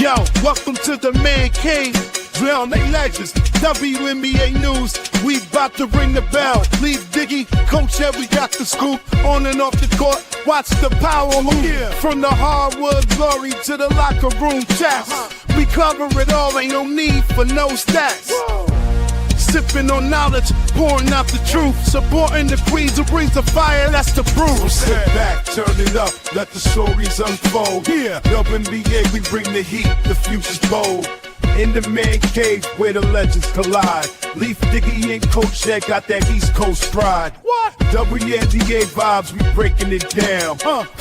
Yo, welcome to the man cave. Drown they legends. WNBA news. We about to ring the bell. Leave Diggy, coach, yeah, we got the scoop. On and off the court, watch the power move. Yeah. From the hardwood glory to the locker room chats. We cover it all, ain't no need for no stats. Whoa. Sipping on knowledge, pouring out the truth. Supporting the queens who brings the fire, that's the proof. So sit back, turn it up, let the stories unfold. Yeah, WNBA, we bring the heat, the future's bold. In the man cave where the legends collide. Leaf Diggy and Coach Ed got that East Coast pride. What? WNBA vibes, we breaking it down.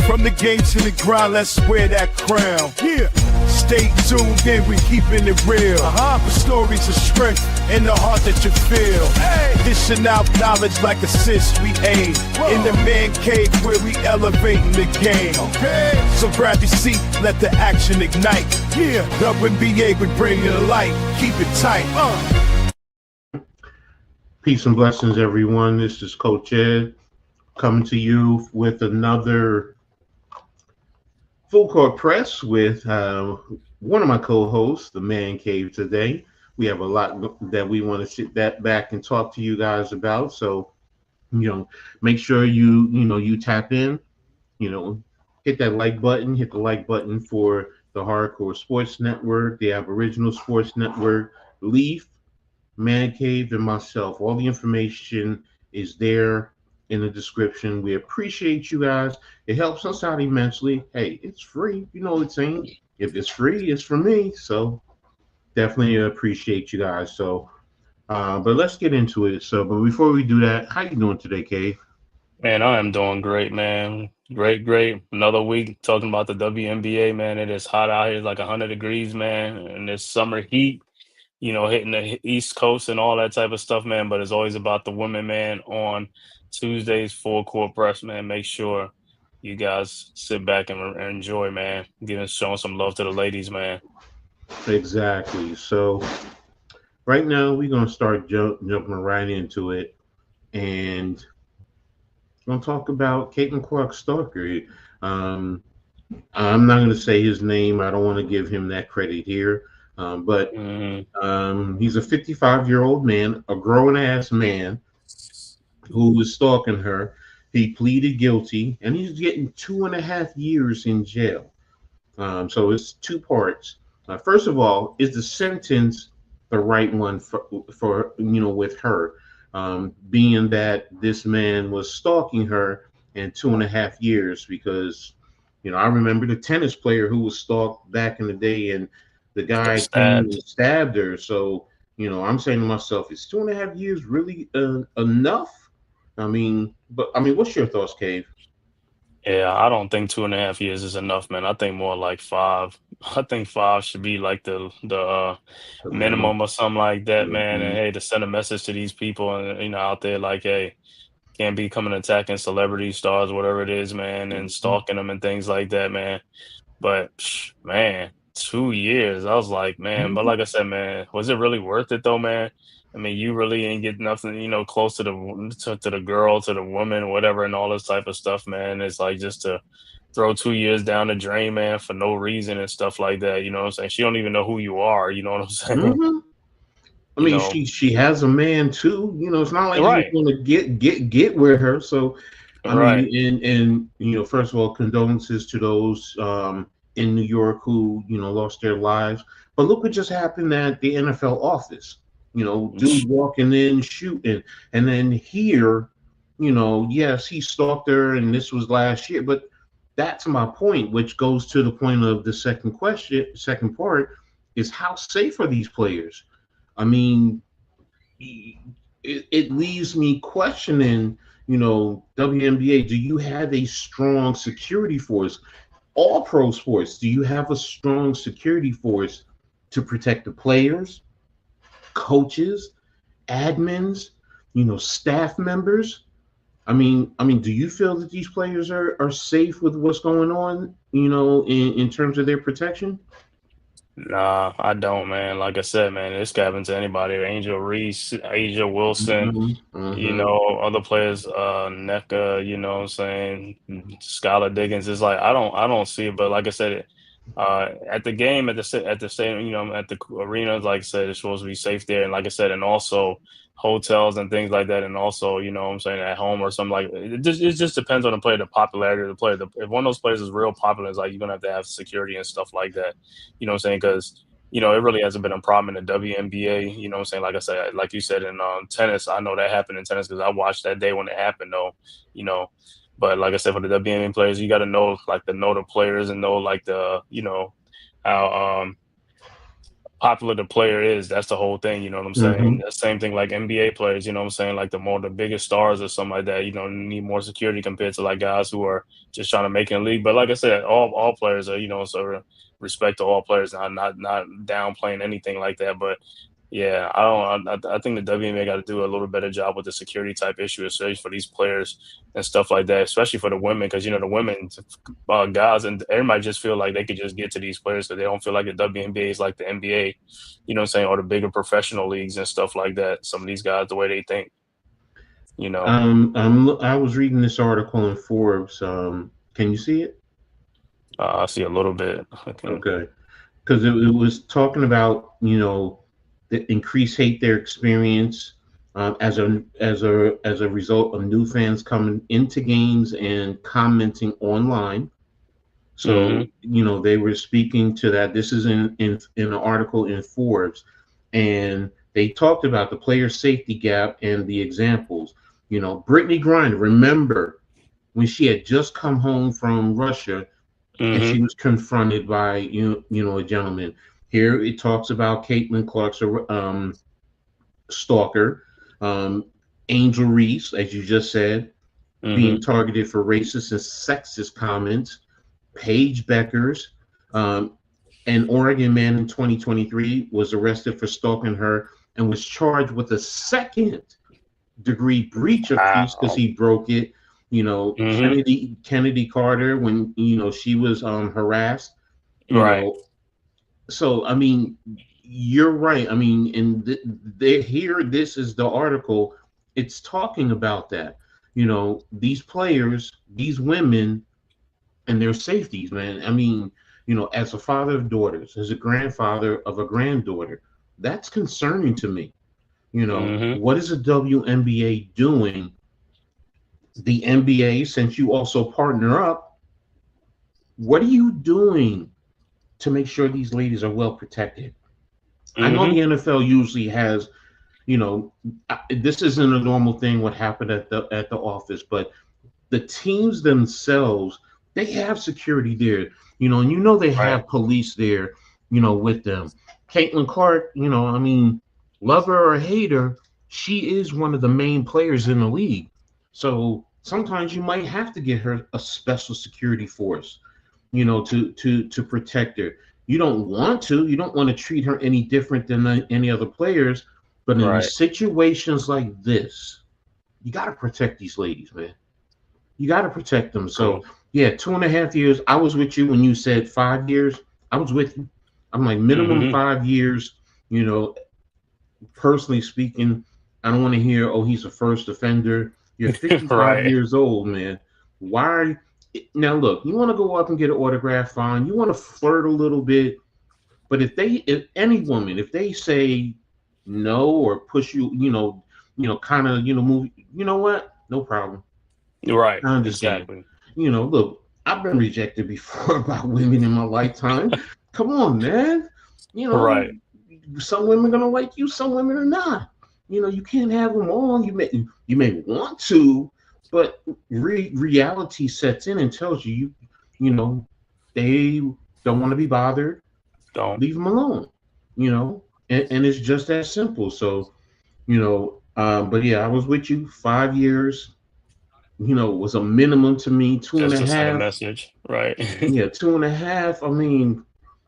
From the game to the grind, let's wear that crown. Yeah. Stay tuned in, we keeping it real. The stories of strength and the heart that you feel. Hey. Dishing out knowledge like assists we aim. Whoa. In the man cave where we elevating the game. Okay. So grab your seat, let the action ignite. Yeah, WNBA would bring you the light. Keep it tight. Peace and blessings, everyone. This is Coach Ed coming to you with another Full Court Press with one of my co-hosts, the Man Cave today. We have a lot that we want to sit back and talk to you guys about. So, make sure you tap in, hit that like button, hit the like button for the Hardcore Sports Network, the Aboriginal Sports Network, Leaf, Man Cave, and myself. All the information is there in the description. We appreciate you guys. It helps us out immensely. Hey, it's free. It's ain't. If it's free, it's for me. So definitely appreciate you guys. So, but let's get into it. So, but before we do that, how you doing today, Cave? Man, I am doing great, man. Great. Another week talking about the WNBA, man. It is hot out here. It's like 100 degrees, man. And this summer heat, hitting the East Coast and all that type of stuff, man. But it's always about the women, man. On Tuesdays, Full Court Press, man. Make sure you guys sit back and enjoy, man. Showing some love to the ladies, man. Exactly. So right now we're going to start jumping right into it. And we're going to talk about Caitlin Clark-Stalker. I'm not going to say his name. I don't want to give him that credit here. But he's a 55-year-old man, a grown-ass man who was stalking her. He pleaded guilty, and he's getting 2.5 years in jail. So it's two parts. First of all, is the sentence the right one for with her, being that this man was stalking her in 2.5 years? Because I remember the tennis player who was stalked back in the day, and the guy came and stabbed her. So I'm saying to myself, is 2.5 years really enough? What's your thoughts, Cave? Yeah, I don't think 2.5 years is enough, man. I think more like 5. I think 5 should be like the minimum or something like that, man. And hey, to send a message to these people and out there, like, hey, can't be coming attacking celebrity stars, whatever it is, man, and stalking them and things like that, man. But man, 2 years, I was like, man. But like I said, man, was it really worth it though, man? I mean, you really ain't get nothing, close to the girl, to the woman, whatever, and all this type of stuff, man. It's like just to throw 2 years down the drain, man, for no reason and stuff like that. You know what I'm saying? She don't even know who you are. You know what I'm saying? She has a man too. It's not like you're going to get with her. So, first of all, condolences to those in New York who lost their lives. But look what just happened at the NFL office. Dude walking in, shooting, and then here, yes, he stalked her, and this was last year. But that's my point, which goes to the point of the second part, is how safe are these players? I mean, it leaves me questioning, WNBA, do you have a strong security force? All pro sports, do you have a strong security force to protect the players, coaches, admins, staff members? I mean, do you feel that these players are safe with what's going on, in terms of their protection? Nah, I don't, man. Like I said, man, this could happen to anybody. Angel Reese, Asia Wilson, other players, NECA, what I'm saying, Skylar Diggins. It's like I don't see it, but like I said, At the game, at the same, at the arena, like I said, it's supposed to be safe there, and like I said, and also hotels and things like that, and also, what I'm saying, at home or something, like it just depends on the player, the popularity of the player. If one of those players is real popular, it's like you're gonna have security and stuff like that. What I'm saying? Because it really hasn't been a problem in the WNBA. What I'm saying? Like I said, like you said, in tennis, I know that happened in tennis because I watched that day when it happened, though. You know, but like I said, for the WNBA players, you got to know the players and know how popular the player is. That's the whole thing. You know what I'm Mm-hmm. saying? The same thing like NBA players. You know what I'm saying? Like the biggest stars or something like that. Need more security compared to like guys who are just trying to make it in the league. But like I said, all players are so respect to all players. Not downplaying anything like that, but. Yeah, I think the WNBA got to do a little better job with the security type issue, especially for these players and stuff like that. Especially for the women, because the women, guys, and everybody just feel like they could just get to these players because they don't feel like the WNBA is like the NBA. You know what I'm saying, or the bigger professional leagues and stuff like that. Some of these guys, the way they think, you know. I was reading this article in Forbes. Can you see it? I see a little bit. Okay, because it was talking about the increased hate they're experience as a result of new fans coming into games and commenting online. So Hmm. they were speaking to that. This is in an article in Forbes, and they talked about the player safety gap and the examples. Brittany Griner, remember when she had just come home from Russia and she Hmm. was confronted by a gentleman. Here it talks about Caitlin Clark's stalker, um, Angel Reese, as you just said, being Hmm. targeted for racist and sexist comments. Paige Beckers, um, an Oregon man in 2023, was arrested for stalking her and was charged with a second-degree breach of peace because Wow. he broke it. Hmm. Kennedy Carter, when she was harassed. You Right. know, so I mean, you're right. I mean, and here, this is the article. It's talking about that. These players, these women, and their safeties, man. I mean, as a father of daughters, as a grandfather of a granddaughter, that's concerning to me. Hmm. What is the WNBA doing? The NBA, since you also partner up, what are you doing to make sure these ladies are well protected? I know Hmm. the NFL usually has, this isn't a normal thing what happened at the office, but the teams themselves, they have security there, and they Right. have police there, with them. Caitlin Clark, I mean, love her or hate her, she is one of the main players in the league. So sometimes you might have to get her a special security force, to protect her. You don't want to treat her any different than any other players, but in Right. situations like this, you got to protect these ladies, man. You got to protect them. So True. yeah, 2.5 years. I was with you when you said 5 years. I was with you. I'm like minimum Hmm. 5 years. You know, personally speaking, I don't want to hear, oh, he's a first offender. You're 55 Right. years old, man. Why are you? Now look, you want to go up and get an autograph, fine. You want to flirt a little bit, but if any woman, if they say no or push you, kind of, move, you know what? No problem. Right. I understand. Exactly. Look, I've been rejected before by women in my lifetime. Come on, man. You know, Right. some women are gonna like you, some women are not. You can't have them all. You may want to, but reality sets in and tells you know, they don't want to be bothered. Don't. Leave them alone. And it's just that simple. So, but yeah, I was with you 5 years. Was a minimum to me. Two and Just a to send a half. message. Right. Yeah, 2.5. I mean,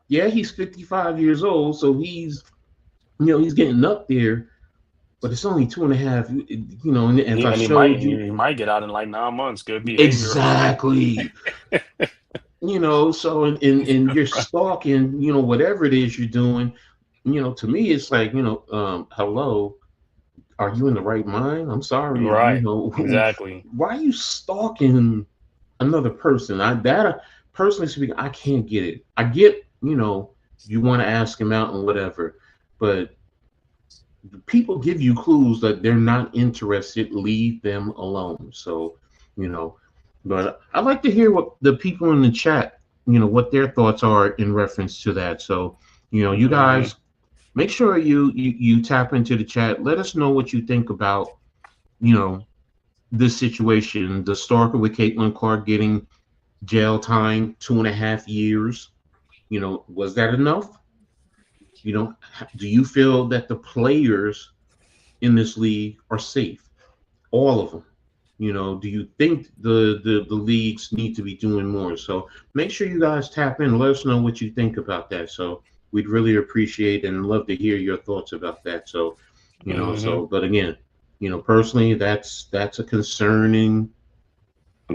yeah, he's 55 years old, so he's getting up there, but it's only 2.5. And if I And he showed might you he might get out in like 9 months. Good behavior or something. exactly, so in you're stalking, whatever it is you're doing, to me, it's like, hello, are you in the right mind? I'm sorry, Right. Exactly. why are you stalking another person? personally speaking, I can't get it. I get, you want to ask him out and whatever, but people give you clues that they're not interested. Leave them alone. So, you know, but I'd like to hear what the people in the chat, what their thoughts are in reference to that. So, you guys make sure you tap into the chat. Let us know what you think about, this situation. The stalker with Caitlin Clark getting jail time, 2.5 years. Was that enough? Do you feel that the players in this league are safe? All of them. Do you think the leagues need to be doing more? So make sure you guys tap in. Let us know what you think about that. So we'd really appreciate and love to hear your thoughts about that. So, but again, personally, that's a concerning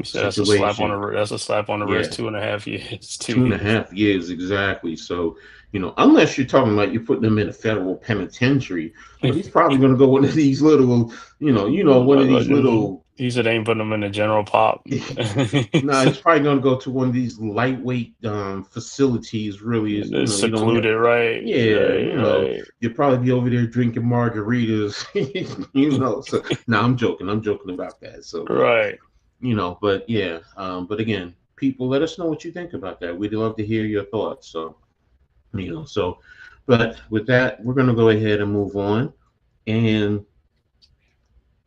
situation. That's a slap on the wrist. 2.5 years. 2.5 years, exactly. So, unless you're talking about you put them in a federal penitentiary, but he's probably going to go one of these little, one of these little. He said, "Ain't putting them in the general pop." No, he's probably going to go to one of these lightweight facilities. Really, secluded, right? Yeah, right. You'll probably be over there drinking margaritas. So no, I'm joking. I'm joking about that. So right. But yeah, but again, people, let us know what you think about that. We'd love to hear your thoughts. So, but with that, we're going to go ahead and move on. And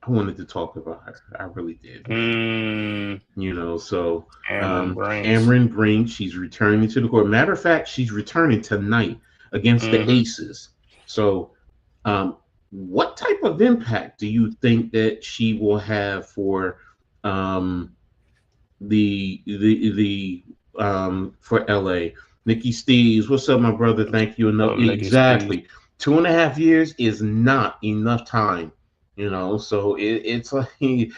I wanted to talk about her. I really did. So Amron Brink, she's returning to the court. Matter of fact, she's returning tonight against the Aces. So, what type of impact do you think that she will have for for LA? Nikki Steves, what's up, my brother? Thank you. Exactly. 2.5 years is not enough time, so it's like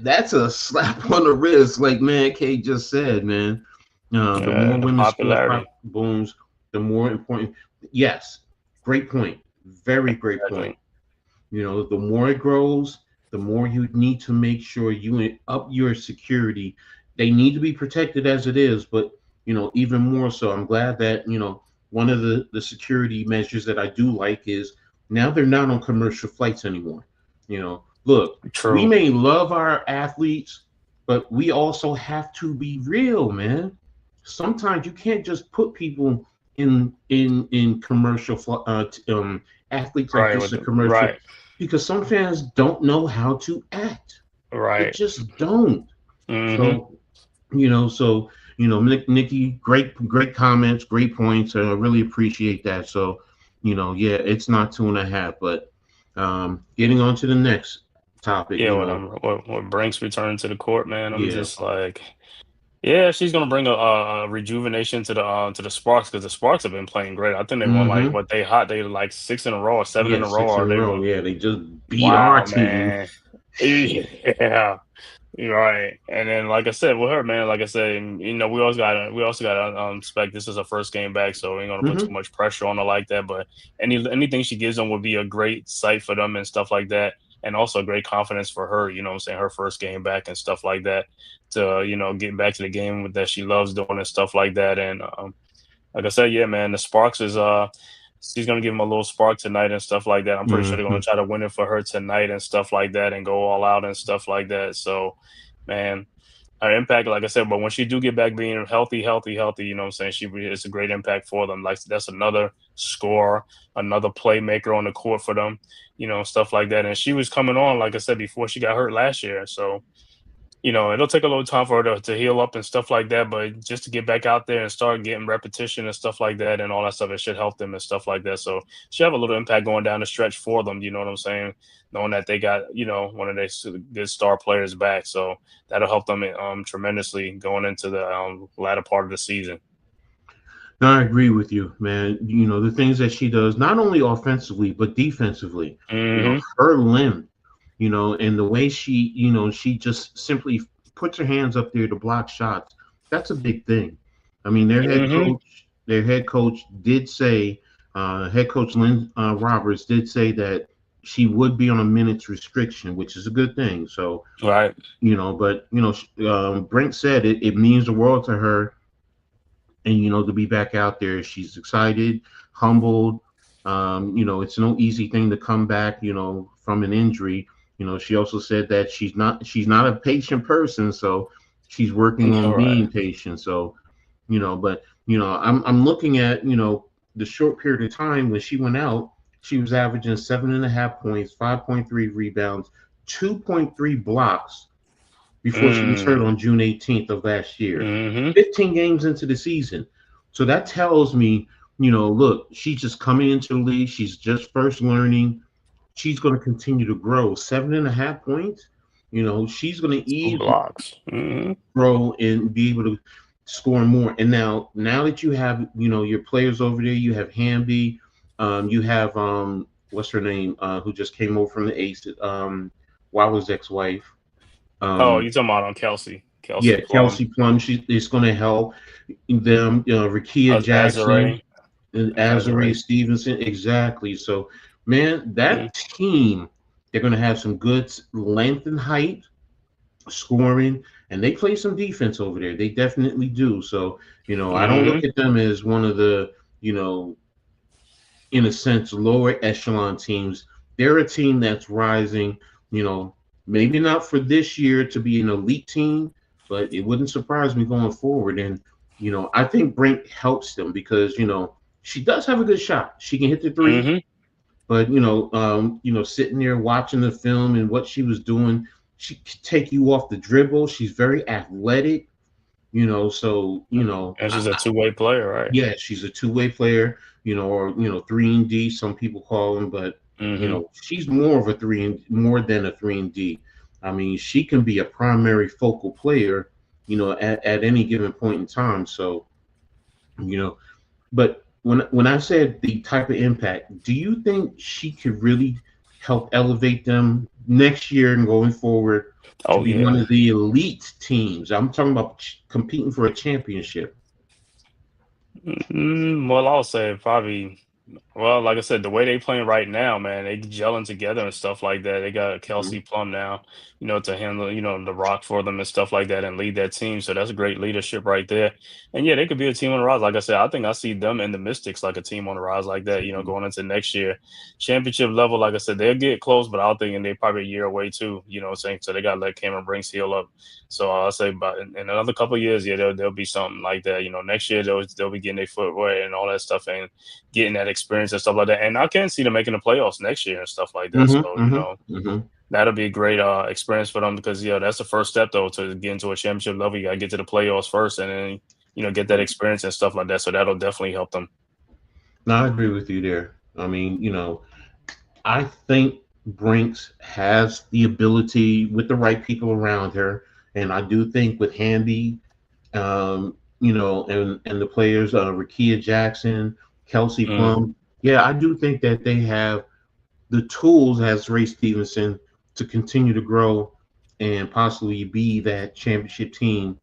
that's a slap on the wrist, like Man K just said, man. The more women's popularity booms, the more important. Yes, great point. Very great point. The more it grows, the more you need to make sure you up your security. They need to be protected as it is, but even more so. I'm glad that one of the security measures that I do like is now they're not on commercial flights anymore. Look, True. We may love our athletes, but we also have to be real, man. Sometimes you can't just put people in commercial athletes like this in commercial. Right. Because some fans don't know how to act. Right. They just don't. So, Nikki, great comments, great points. I really appreciate that. So, yeah, it's not 2.5, but getting on to the next topic. Yeah, when Brink's return to the court, man, I'm just like, yeah, she's gonna bring a rejuvenation to the Sparks, because the Sparks have been playing great. I think they won they like 6 in a row or 7 in a row. Yeah, they just beat our team. Man. Yeah. Right. And then, like I said, with her, man, like I said, we also gotta expect this is her first game back, so we ain't gonna put too much pressure on her like that. But anything she gives them would be a great sight for them and stuff like that. And also great confidence for her, her first game back and stuff like that, to, get back to the game that she loves doing and stuff like that. And like I said, yeah, man, the Sparks is she's gonna give them a little spark tonight and stuff like that. I'm pretty sure they're gonna try to win it for her tonight and stuff like that, and go all out and stuff like that. So, man, her impact, like I said, but when she do get back being healthy, it's a great impact for them. Like, that's another scorer, another playmaker on the court for them, stuff like that. And she was coming on, like I said, before she got hurt last year. So, it'll take a little time for her to heal up and stuff like that, but just to get back out there and start getting repetition and stuff like that and all that stuff, it should help them and stuff like that. So she'll have a little impact going down the stretch for them, you know what I'm saying? Knowing that they got, one of their good star players back. So that'll help them tremendously going into the latter part of the season. No, I agree with you, man. The things that she does, not only offensively, but defensively, her limb, and the way she, she just simply puts her hands up there to block shots. That's a big thing. I mean, their head coach did say, head coach Lynn Roberts did say that she would be on a minutes restriction, which is a good thing. So, right. Brink said it means the world to her and to be back out there, she's excited, humbled. It's no easy thing to come back, from an injury. She also said that she's not a patient person, so she's working on All right. being patient. So, but I'm looking at the short period of time when she went out, she was averaging 7.5 points, 5.3 rebounds, 2.3 blocks before she was hurt Mm. on June 18th of last year. Mm-hmm. 15 games into the season. So that tells me, look, she's just coming into the league. She's just first learning. She's going to continue to grow. 7.5 points, she's going to 2 easily blocks. Mm-hmm. grow and be able to score more. And now that you have, your players over there, you have Hamby, you have what's her name, who just came over from the Aces, Wawa's ex-wife. Oh, Um, you talking about on Kelsey? yeah, Kelsey Plum, Kelsey Plum. It's going to help them. Rakia Jackson Azare, and Azari Azare. Stevenson. Exactly. So, man, Mm. that team, they're going to have some good length and height, scoring, and they play some defense over there. They definitely do. So, I don't look Mm-hmm. at them as one of the, in a sense, lower echelon teams. They're a team that's rising, you know, maybe not for this year to be an elite team, but it wouldn't surprise me going forward. And, I think Brink helps them because, she does have a good shot. She can hit the three, Mm-hmm. but sitting there watching the film and what she was doing, she could take you off the dribble. She's very athletic, so And she's a two-way player, right? yeah, she's a two-way player, or 3 and D, some people call them, but Mm-hmm. she's more of a more than a 3 and D. I mean, she can be a primary focal player, at any given point in time. So, you know, but when I said the type of impact, do you think she could really help elevate them next year and going forward to Oh be one yeah. of the elite teams? I'm talking about competing for a championship. Well, I'll say probably. Well, like I said, the way they playing right now, man, they gelling together and stuff like that. They got Mhm. Kelsey Plum now, to handle, the rock for them and stuff like that and lead that team. So that's great leadership right there. And yeah, they could be a team on the rise. Like I said, I think I see them and the Mystics like a team on the rise like that, going into next year. Championship level, like I said, they'll get close, but I will think and they probably a year away too, what I'm saying? So they gotta let Cameron Brinks heal up. So I'll say about in another couple of years, yeah, there'll be something like that. Next year they'll be getting their footwear and all that stuff and getting that experience and stuff like that. And I can see them making the playoffs next year and stuff like that. Mhm. So, Mhm. Mhm. that'll be a great experience for them because that's the first step though to get into a championship level. You gotta get to the playoffs first and then, get that experience and stuff like that. So that'll definitely help them. No, I agree with you there. I mean, I think Brinks has the ability with the right people around her, and I do think with Hamby, and the players, Rakia Jackson, Kelsey Mm, Plum, yeah, I do think that they have the tools as Ray Stevenson to continue to grow and possibly be that championship team.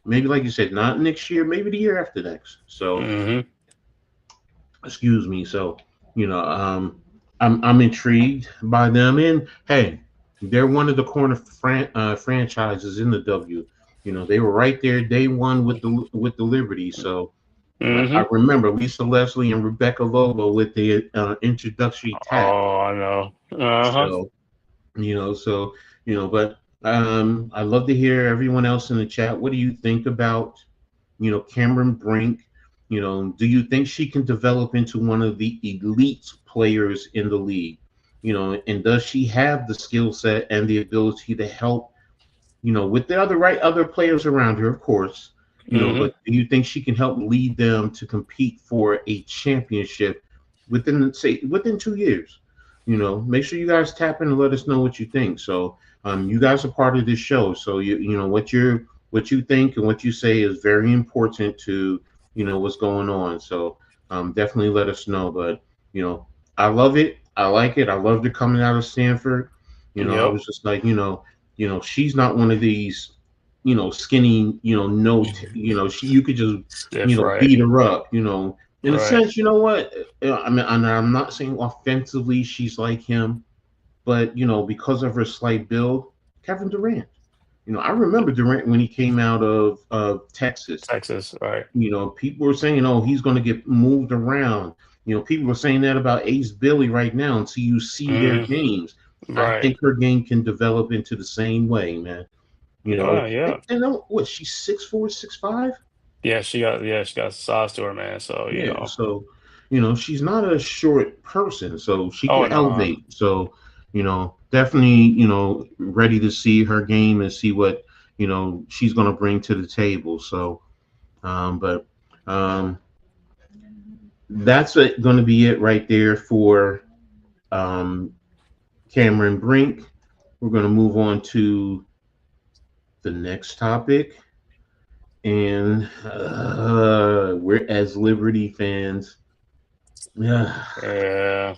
Maybe, like you said, not next year, maybe the year after next. So, mm-hmm. excuse me. So, I'm intrigued by them, and hey, they're one of the corner franchises in the W. They were right there day one with the Liberty. So I Mm-hmm. remember Lisa Leslie and Rebecca Lobo with the introductory tap. Oh, I know. Uh-huh. So so but I'd love to hear everyone else in the chat. What do you think about Cameron Brink? Do you think she can develop into one of the elite players in the league? And does she have the skill set and the ability to help, with the other players around her, of course, Mm-hmm. but do you think she can help lead them to compete for a championship within 2 years? Make sure you guys tap in and let us know what you think. So you guys are part of this show. So what you think and what you say is very important to what's going on. So definitely let us know. But I love it. I like it. I loved it coming out of Stanford. I Yep. was just like, she's not one of these, skinny, no, you could just, Stiff, right. beat her up, in a Right. sense, you know what? I mean, I'm not saying offensively she's like him, but because of her slight build, Kevin Durant. I remember Durant when he came out of Texas. Texas, right? People were saying, "Oh, he's going to get moved around." People were saying that about Ace Billy right now until you see their Mm, games. I right. think her game can develop into the same way, man. Yeah, yeah. And what, she's 6'4", 6'5"? Yeah, she got size to her, man. So, Yeah, so she's not a short person, so she Oh can no. elevate. So, definitely, ready to see her game and see what she's going to bring to the table. So, but that's going to be it right there for um, Cameron Brink. We're going to move on to the next topic, and we're as Liberty fans. Yeah.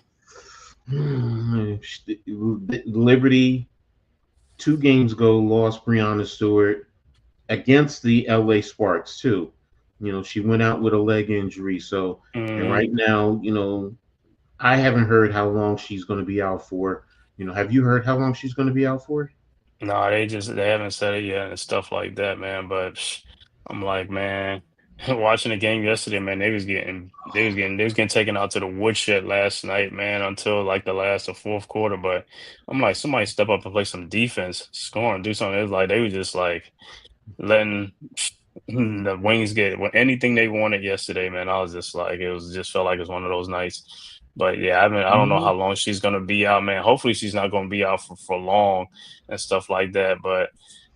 Liberty 2 games ago lost Breana Stewart against the LA Sparks too. She went out with a leg injury. So, and Mm. right now, I haven't heard how long she's going to be out for. Have you heard how long she's going to be out for? No, they haven't said it yet and stuff like that, man. But I'm like, man, watching the game yesterday, man, they was getting taken out to the woodshed last night, man, until like the last or fourth quarter. But I'm like, somebody step up and play some defense, score and do something. It was like they were just like letting the Wings get anything they wanted yesterday, man. I was just like, just felt like it was one of those nights. But yeah, I don't know Mhm. how long she's gonna be out, man. Hopefully she's not gonna be out for long and stuff like that. But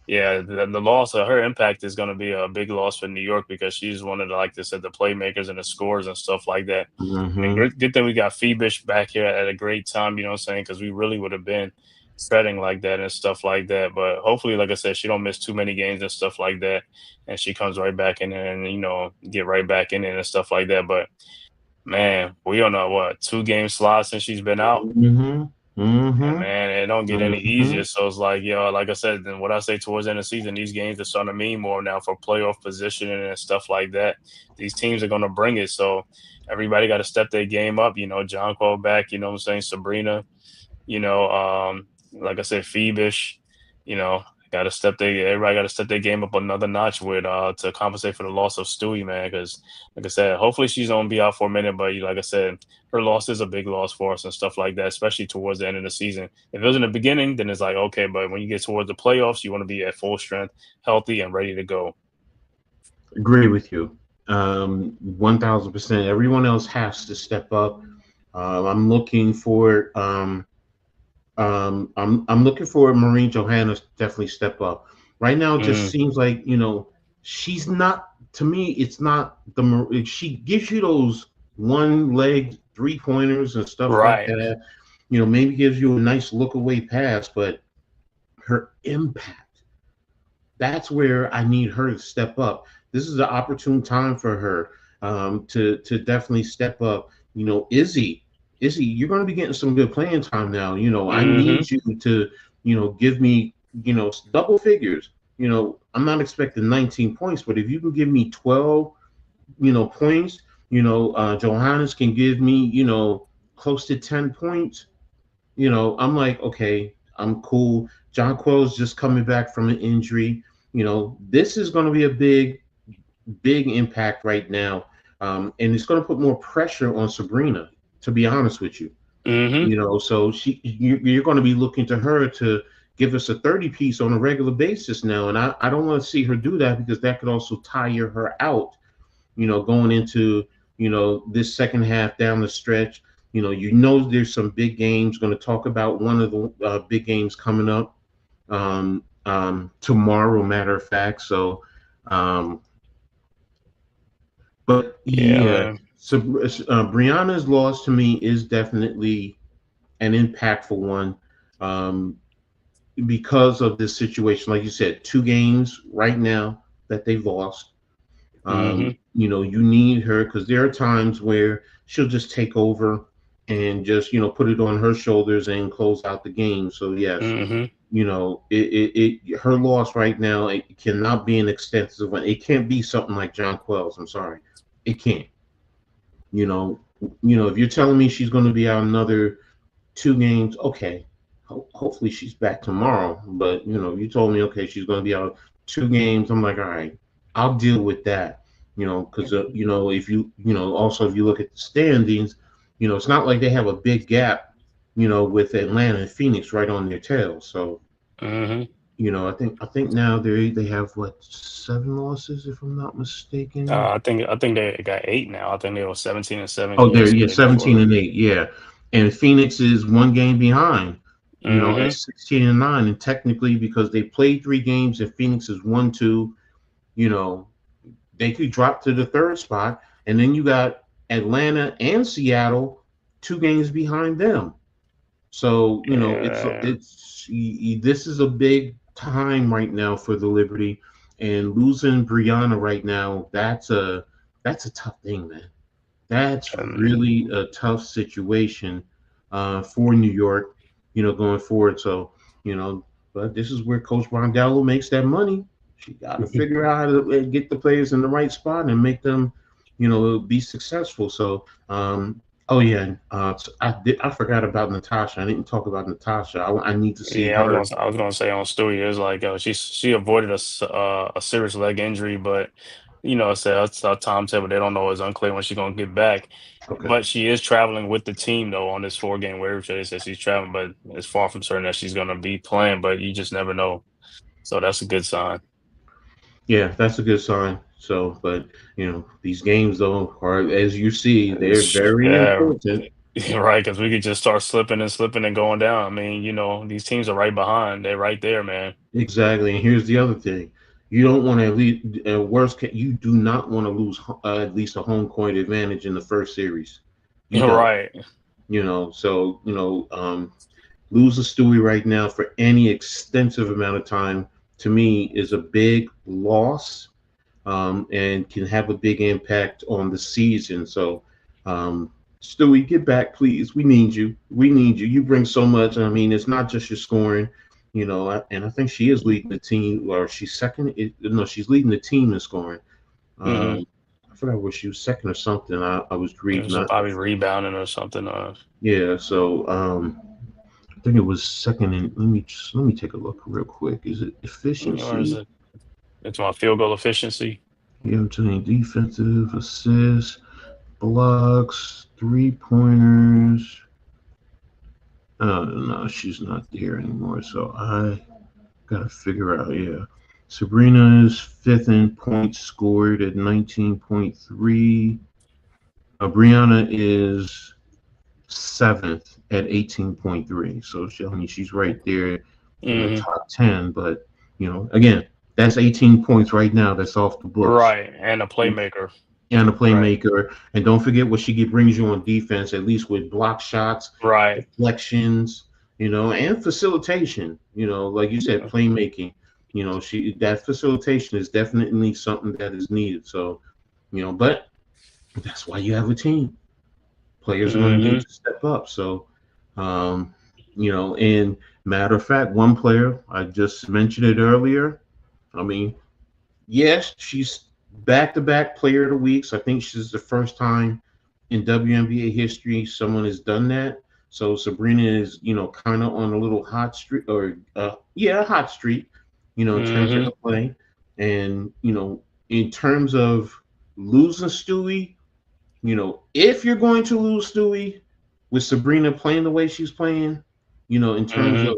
yeah, the loss of her impact is gonna be a big loss for New York because she's one of the, like they said, the playmakers and the scorers and stuff like that. I mean, Mhm. good that we got Phoebish back here at a great time, you know what I'm saying? Because we really would have been spreading like that and stuff like that. But hopefully, like I said, she don't miss too many games and stuff like that, and she comes right back in there and get right back in it and stuff like that. But man, we don't know what 2 game slots since she's been out. Mhm. And Mhm. man, it don't get any easier. Mhm. So it's like, like I said, then what I say towards the end of the season, these games are starting to mean more now for playoff positioning and stuff like that. These teams are gonna bring it. So everybody got to step their game up. John Cole back, you know what I'm saying? Sabrina, like I said, Phoebish, you know, everybody got to step their game up another notch with to compensate for the loss of Stewie, man. Because like I said, hopefully she's gonna be out for a minute, but like I said, her loss is a big loss for us and stuff like that, especially towards the end of the season. If it was in the beginning, then it's like okay, but when you get towards the playoffs, you want to be at full strength, healthy, and ready to go. Agree with you. 1000%. Everyone else has to step up. I'm looking for I'm looking for Maureen Johanna to definitely step up. Right now, it just Mm, seems like she's not. To me, it's not the. She gives you those one leg 3 pointers and stuff like right. that. Maybe gives you a nice look away pass, but her impact. That's where I need her to step up. This is an opportune time for her to definitely step up. Izzy, you're going to be getting some good playing time now. I Mm-hmm. need you to give me double figures. I'm not expecting 19 points, but if you can give me 12 points, Johannes can give me close to 10 points. I'm like, okay, I'm cool. John Quill's just coming back from an injury. This is going to be a big impact right now. And it's going to put more pressure on Sabrina, to be honest with you. Mm-hmm. So you're going to be looking to her to give us a 30 piece on a regular basis now. And I don't want to see her do that because that could also tire her out, going into, this second half down the stretch. There's some big games. Going to talk about one of the big games coming up tomorrow, matter of fact. So, um, but Yeah, yeah, man. so Brianna's loss to me is definitely an impactful one um, because of this situation. Like you said, 2 games right now that they've lost. Mm-hmm. You need her because there are times where she'll just take over and just put it on her shoulders and close out the game. So yes, Mm-hmm. her loss right now it cannot be an extensive one. It can't be something like John Quells. I'm sorry, it can't. If you're telling me she's going to be out another 2 games, okay, hopefully she's back tomorrow. But you told me okay, she's going to be out 2 games. I'm like, all right, I'll deal with that. Because if also if you look at the standings, it's not like they have a big gap, with Atlanta and Phoenix right on their tail. So hmm I think now they have what 7 losses if I'm not mistaken. I think they got 8 now. I think they were 17-7 Oh, there, yeah, yesterday 17 before. and 8, yeah. And Phoenix is 1 game behind, at hmm 16 and 9. And technically, because they played 3 games and Phoenix is 1-2, you know, they could drop to the third spot. And then you got Atlanta and Seattle 2 games behind them. So, Yeah. this is a big time right now for the Liberty, and losing Breana right now, that's a tough thing, man. That's Um, really a tough situation for New York, going forward. So, you know, but this is where Coach Rondello makes that money. She got to figure out how to get the players in the right spot and make them, be successful. So, oh yeah, I forgot about Natasha. I didn't talk about Natasha. I need to see Yeah, her. I was gonna say on Stewie is like she avoided a serious leg injury, but it's a timetable. They don't know, it's unclear when she's gonna get back. Okay. But she is traveling with the team though on this 4 game waiver trade. They said she's traveling, but it's far from certain that she's gonna be playing. But you just never know, so that's a good sign. Yeah, that's a good sign. So, but these games though are, as you see, they're very Yeah, important. right. Because we could just start slipping and slipping and going down. I mean, these teams are right behind. They're right there, man. Exactly. And here's the other thing. You don't want to at least, worst case, you do not want to lose at least a home court advantage in the first series. You don't, Right. so, lose a Stewie right now for any extensive amount of time to me is a big loss, and can have a big impact on the season. So, Stewie, get back, please. We need you. We need you. You bring so much. I mean, it's not just your scoring, and I think she is leading the team, or she's second. No, she's leading the team in scoring. hmm Um, I forgot what she was second or something. I was reading. So probably rebounding or something. Yeah, so I think it was second. And let me take a look real quick. Is it Or is efficiency? it? It's my field goal efficiency. Yeah, I'm telling you, defensive assists, blocks, 3 pointers. No, she's not there anymore. So I gotta figure out. Yeah, Sabrina is fifth in points scored at 19.3. Brianna is seventh at 18.3. So I mean, she's right there in the hmm top 10. But again, that's 18 points right now. That's off the books. Right, and a playmaker. And a Right, playmaker. And don't forget what she brings you on defense, at least with block shots, right. deflections, and facilitation. Like you said, playmaking. She that facilitation is definitely something that is needed. So, but that's why you have a team. Players are going to need hmm to step up. So, and matter of fact, one player I just mentioned it earlier. I mean, yes, she's back-to-back player of the weeks. I think she's the first time in WNBA history someone has done that. So Sabrina is, kind of on a little hot streak, or yeah, a hot streak, in terms of hmm her play. And, in terms of losing Stewie, if you're going to lose Stewie with Sabrina playing the way she's playing, in terms hmm of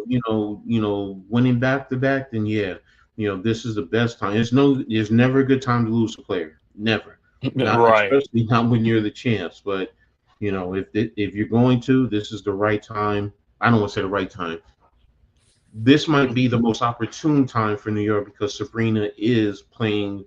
winning back to back, then yeah, this is the best time. There's never a good time to lose a player, never. Not Right. especially not when you're the champs. But if you're going to, this is the right time. I don't want to say the right time. This might be the most opportune time for New York because Sabrina is playing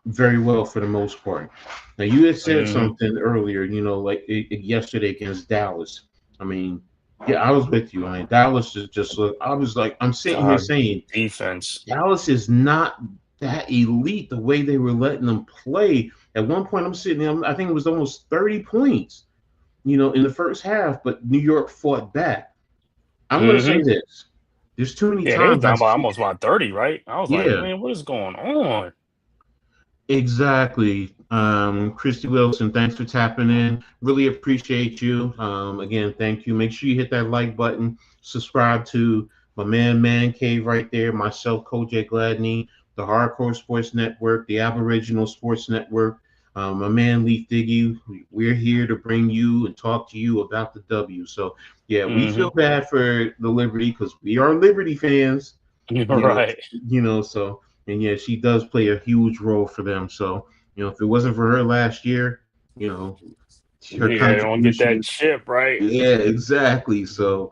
very well for the most part. Now you had said hmm something earlier, like yesterday against Dallas. I mean, yeah, I was with you. I mean, Dallas is just. I was like, I'm sitting here God, saying defense. Dallas is not that elite the way they were letting them play. At one point, I'm sitting there. I think it was almost 30 points, in the first half. But New York fought back. I'm going to say hmm this. There's too many Yeah, they was times I down by see. almost about 30, right? I was like, Yeah, man, what is going on? exactly. Christy Wilson, thanks for tapping in. Really appreciate you. Again, thank you. Make sure you hit that like button. Subscribe to my Man Cave right there. Myself, Coach Gladney, the Hardcore Sports Network, the Aboriginal Sports Network. My man Leaf Diggy. We're here to bring you and talk to you about the W. So yeah, we feel bad for the Liberty because we are Liberty fans. Right. So and yeah, she does play a huge role for them. So if it wasn't for her last year, her Yeah, don't get that contribution. chip, right? Yeah, exactly. So,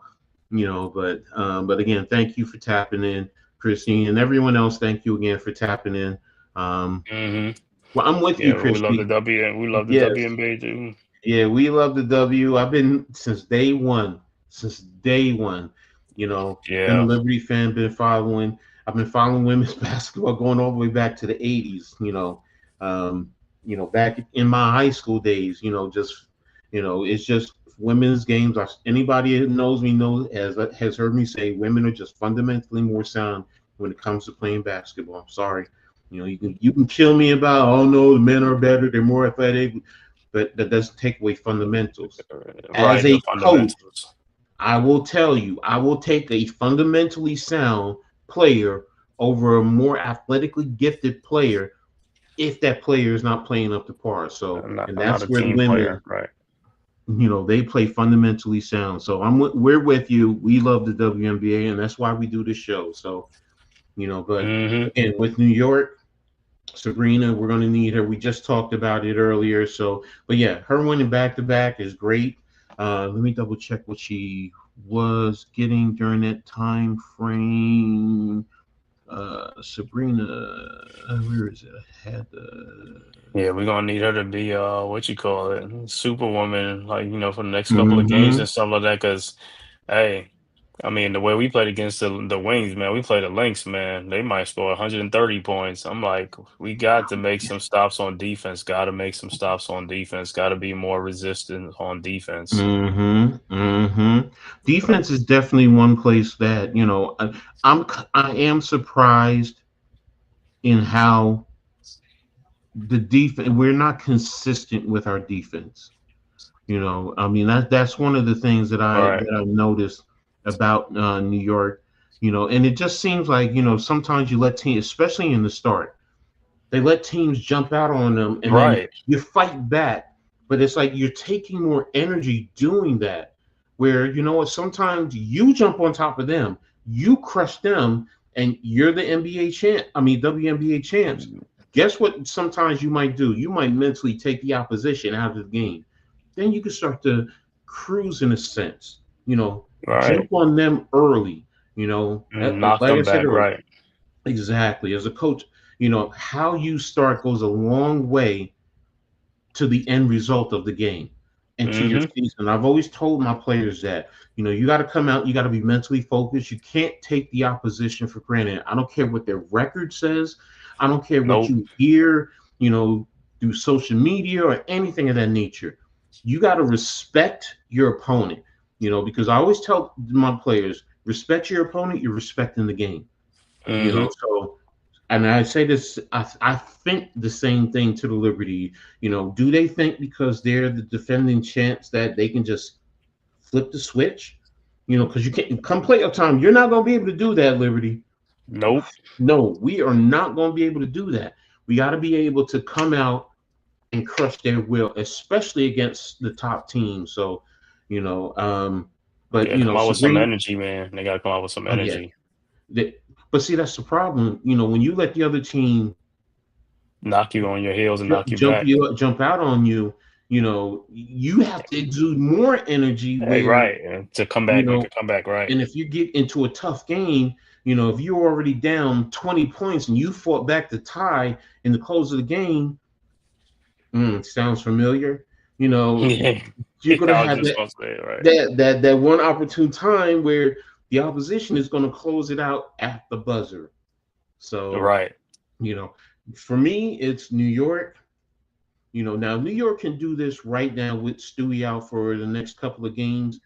but again, thank you for tapping in, Christine, and everyone else. Thank you again for tapping in. Mm-hmm. Well, I'm with you, Yeah, we love the Christine. W, and we love the Yes, WNBA too. yeah, we love the W. I've been since day one. Since day one, been a Yeah. Liberty fan. Been following. I've been following women's basketball going all the way back to the '80s. Back in my high school days. It's just women's games. Anybody that knows me knows has heard me say women are just fundamentally more sound when it comes to playing basketball. I'm sorry. You can kill me about, oh no, the men are better, they're more athletic, but that doesn't take away fundamentals. As Right, the a coach, fundamentals. I will tell you, I will take a fundamentally sound player over a more athletically gifted player if that player is not playing up to par. So, and Not that's a where the team women, player, right? they play fundamentally sound. So we're with you. We love the WNBA, and that's why we do this show. So, but Mm-hmm. again, with New York, Sabrina, we're going to need her. We just talked about it earlier. So, but yeah, her winning back to back is great. Let me double check what she was getting during that time frame. Sabrina, where is it? I had Yeah, we're gonna need her to be what you call it, superwoman, like for the next couple of games mm-hmm. and stuff like that. Because hey, I mean, the way we played against the Wings, man, we played the Lynx, man. They might score 130 points. I'm like, we got to make some stops on defense. Got to make some stops on defense. Got to be more resistant on defense. Mm-hmm. Mm-hmm. Defense is definitely one place that I am surprised in how the defense we're not consistent with our defense. I mean that's one of the things that I Right, that I've noticed about New York. And it just seems like sometimes you let teams, especially in the start, they let teams jump out on them, and then right. you fight back. But it's like you're taking more energy doing that. Where sometimes you jump on top of them, you crush them, and you're the NBA champ. I mean WNBA champs. Guess what? Sometimes you might do. You might mentally take the opposition out of the game. Then you can start to cruise in a sense. Right. Jump on them early. Knock Like I them said back, earlier, right. exactly. As a coach, how you start goes a long way to the end result of the game and to your Mm-hmm. season. I've always told my players that, you got to come out, you got to be mentally focused. You can't take the opposition for granted. I don't care what their record says. I don't care what Nope. you hear, through social media or anything of that nature. You got to respect your opponent, because I always tell my players, respect your opponent, you're respecting the game. Mm-hmm. So, and I say this, I think the same thing to the Liberty. Do they think because they're the defending champs that they can just flip the switch? Because you can't come playoff time, you're not going to be able to do that, Liberty. Nope. No, we are not going to be able to do that. We got to be able to come out and crush their will, especially against the top team. So, you know, but Yeah, come out with some Sabrina, energy, man. They gotta come out with some oh yeah, energy. but see, that's the problem. When you let the other team Knock you on your heels and knock you jump back. you up, jump out on you, you have to exude more energy Hey, where, right. To come you back, make know, a comeback, right. and if you get into a tough game, if you're already down 20 points and you fought back to tie in the close of the game, sounds familiar. You know, Yeah. you're gonna I was have just that gonna say it, right. that one opportune time where the opposition is gonna close it out at the buzzer. So, Right. you know, for me, it's New York. Now New York can do this right now with Stewie out for the next couple of games.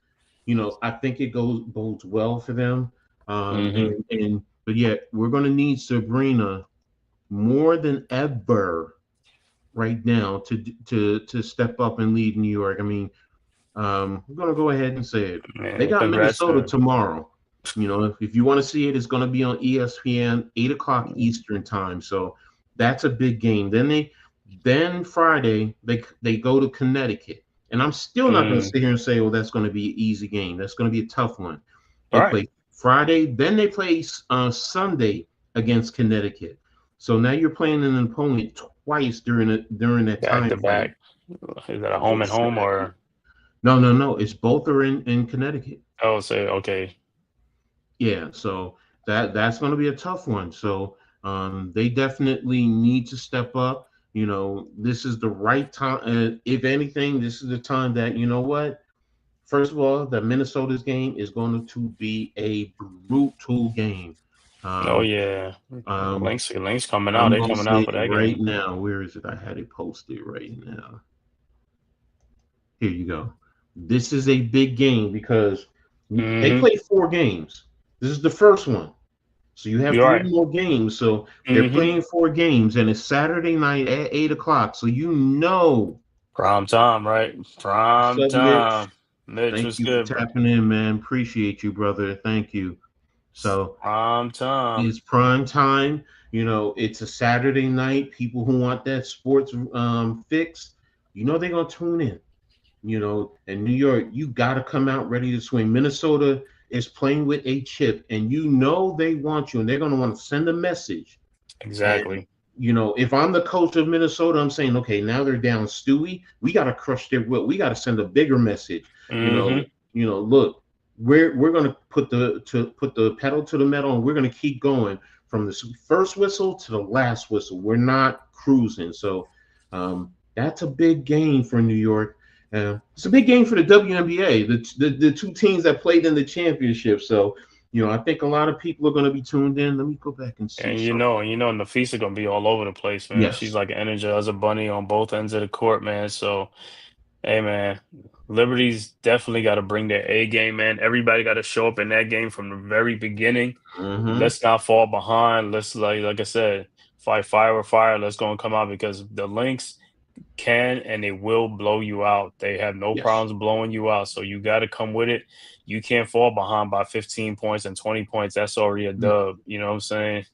I think it bodes well for them. Mm-hmm. But yeah, we're gonna need Sabrina more than ever right now to step up and lead New York. I mean, we're gonna go ahead and say it. They Man, got congrats, Minnesota man. tomorrow. If you want to see it, it's gonna be on ESPN, 8 o'clock Eastern time. So that's a big game. Then Friday they go to Connecticut, and I'm still not gonna Mm, sit here and say, oh, that's gonna be an easy game. That's gonna be a tough one. They right. play Friday, then they play Sunday against Connecticut. So now you're playing an opponent twice during that Back time to frame. back. Is that a home and home Exactly. or? No. It's both are in Connecticut. Oh, say okay. Yeah, so that's going to be a tough one. So they definitely need to step up. This is the right time. If anything, this is the time that what. First of all, the Minnesota's game is going to be a brutal game. Oh Um, yeah. um, Links coming out. I'm They going to coming say out it for that right game. now. Where is it? I had it posted right now. Here you go. This is a big game because they Mm-hmm. play 4 games. This is the first one. So you have You're 3 right. more games. So they're Mm-hmm. playing 4 games, and it's Saturday night at 8 o'clock. So Prime time, right? what's Prime up, Mitch? time. Mitch Thank was you for good, bro. tapping in, man. Appreciate you, brother. Thank you. So Prime time. it's prime time. It's a Saturday night. People who want that sports fix, they're gonna tune in. And New York, you got to come out ready to swing. Minnesota is playing with a chip, and they want you, and they're going to want to send a message. And, Exactly. if I'm the coach of Minnesota, I'm saying, okay, now they're down Stewie. We got to crush their will. We got to send a bigger message. Mm-hmm. Look, we're going to put the pedal to the metal, and we're going to keep going from the first whistle to the last whistle. We're not cruising. So that's a big game for New York. It's a big game for the WNBA, the 2 teams that played in the championship. So, I think a lot of people are going to be tuned in. Let me go back and see And something. Nafisa gonna be all over the place, man. She's Yes, like an Energizer bunny on both ends of the court, man. So, hey, man, Liberty's definitely got to bring their A game, man. Everybody got to show up in that game from the very beginning. hmm Let's not fall behind. Let's like I said, fight fire with fire. Let's go and come out because the Lynx can and they will blow you out. They have no yes. problems blowing you out. So you got to come with it. You can't fall behind by 15 points and 20 points. That's already a dub. You know what I'm saying?